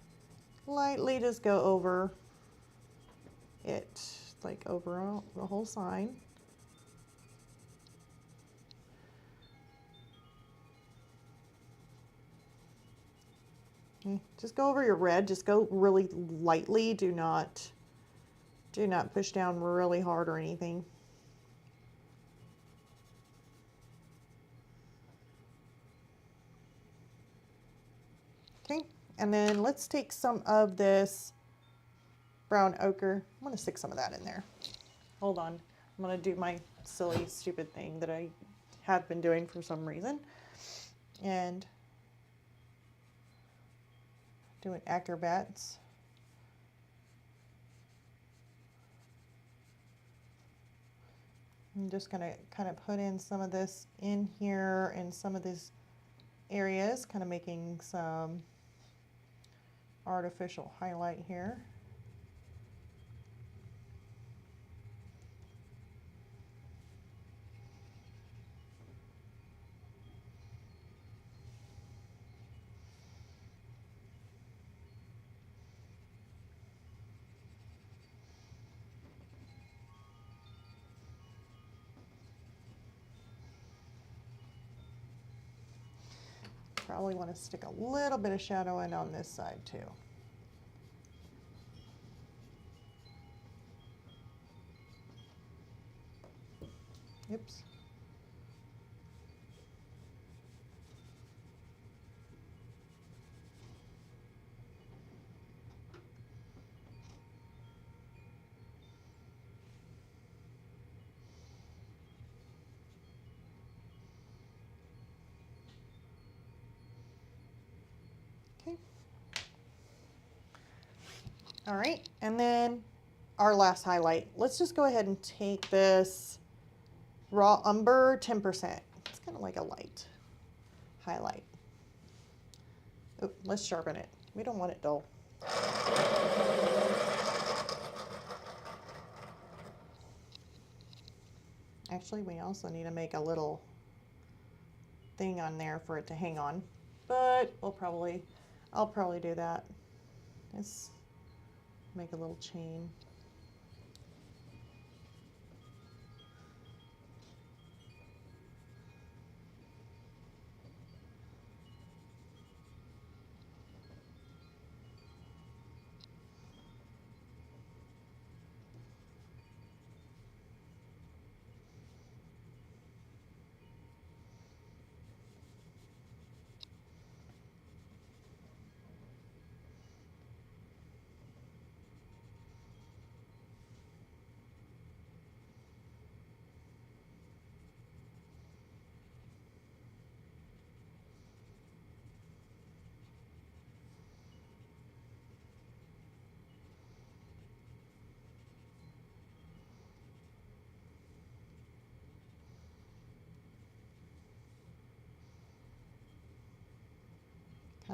lightly just go over it, like over the whole sign. Okay, just go over your red, just go really lightly. Do not push down really hard or anything. Okay, and then let's take some of this brown ochre. I'm gonna stick some of that in there. Hold on, I'm gonna do my silly, stupid thing that I have been doing for some reason. And doing acrobats. I'm just gonna kind of put in some of this in here and some of these areas, kind of making some artificial highlight here. Probably want to stick a little bit of shadow in on this side too. Oops. Okay. All right, and then our last highlight. Let's just go ahead and take this raw umber 10%. It's kind of like a light highlight. Oh, let's sharpen it. We don't want it dull. Actually, we also need to make a little thing on there for it to hang on, but I'll probably do that. Let's make a little chain.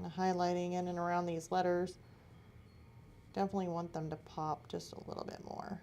kind of highlighting in and around these letters. Definitely want them to pop just a little bit more.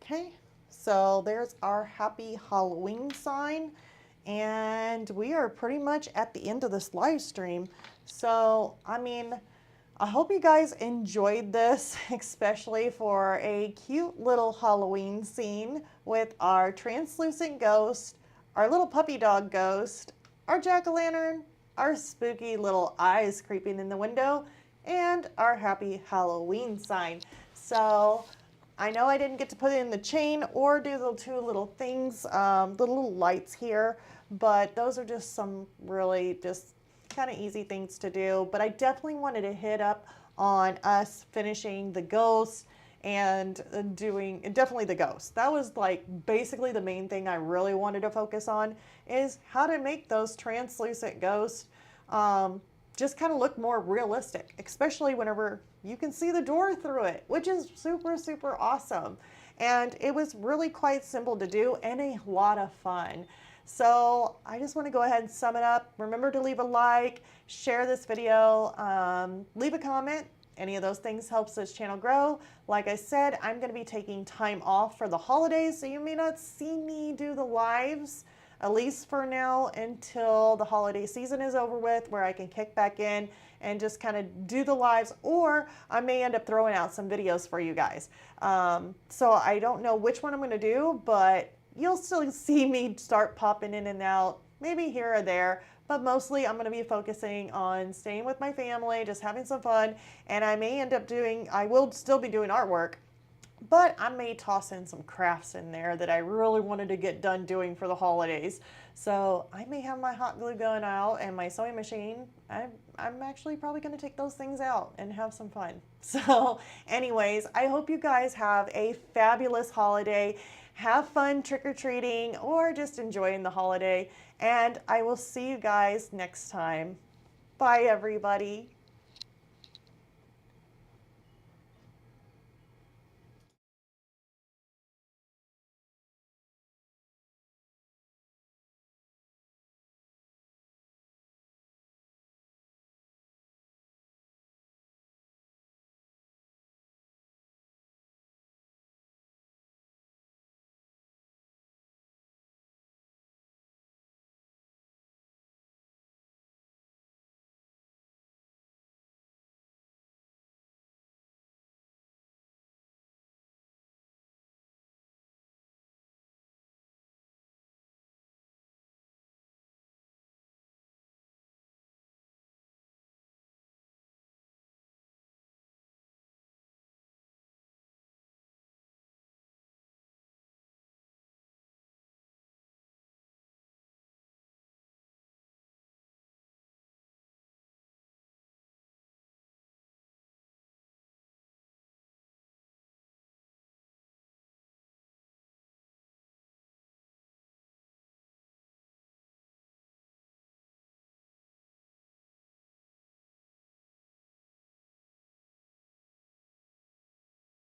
Okay, so there's our happy Halloween sign, and we are pretty much at the end of this live stream. So, I mean, I hope you guys enjoyed this, especially for a cute little Halloween scene with our translucent ghost, our little puppy dog ghost, our jack-o'-lantern, our spooky little eyes creeping in the window, and our happy Halloween sign. So I know I didn't get to put in the chain or do the two little things, the little lights here, but those are just some really just kind of easy things to do. But I definitely wanted to hit up on us finishing the ghost and doing definitely the ghost. That was like basically the main thing I really wanted to focus on, is how to make those translucent ghosts just kind of look more realistic, especially whenever you can see the door through it, which is super, super awesome. And it was really quite simple to do and a lot of fun. So I just want to go ahead and sum it up. Remember to leave a like, share this video, leave a comment. Any of those things helps this channel grow. Like I said, I'm going to be taking time off for the holidays, so you may not see me do the lives, at least for now, until the holiday season is over with, where I can kick back in and just kind of do the lives, or I may end up throwing out some videos for you guys. So I don't know which one I'm going to do, but you'll still see me start popping in and out, maybe here or there, but mostly I'm going to be focusing on staying with my family, just having some fun, and I may end up I will still be doing artwork, but I may toss in some crafts in there that I really wanted to get done doing for the holidays. So I may have my hot glue gun out and my sewing machine. I'm actually probably going to take those things out and have some fun. So anyways, I hope you guys have a fabulous holiday. Have fun trick-or-treating or just enjoying the holiday. And I will see you guys next time. Bye, everybody.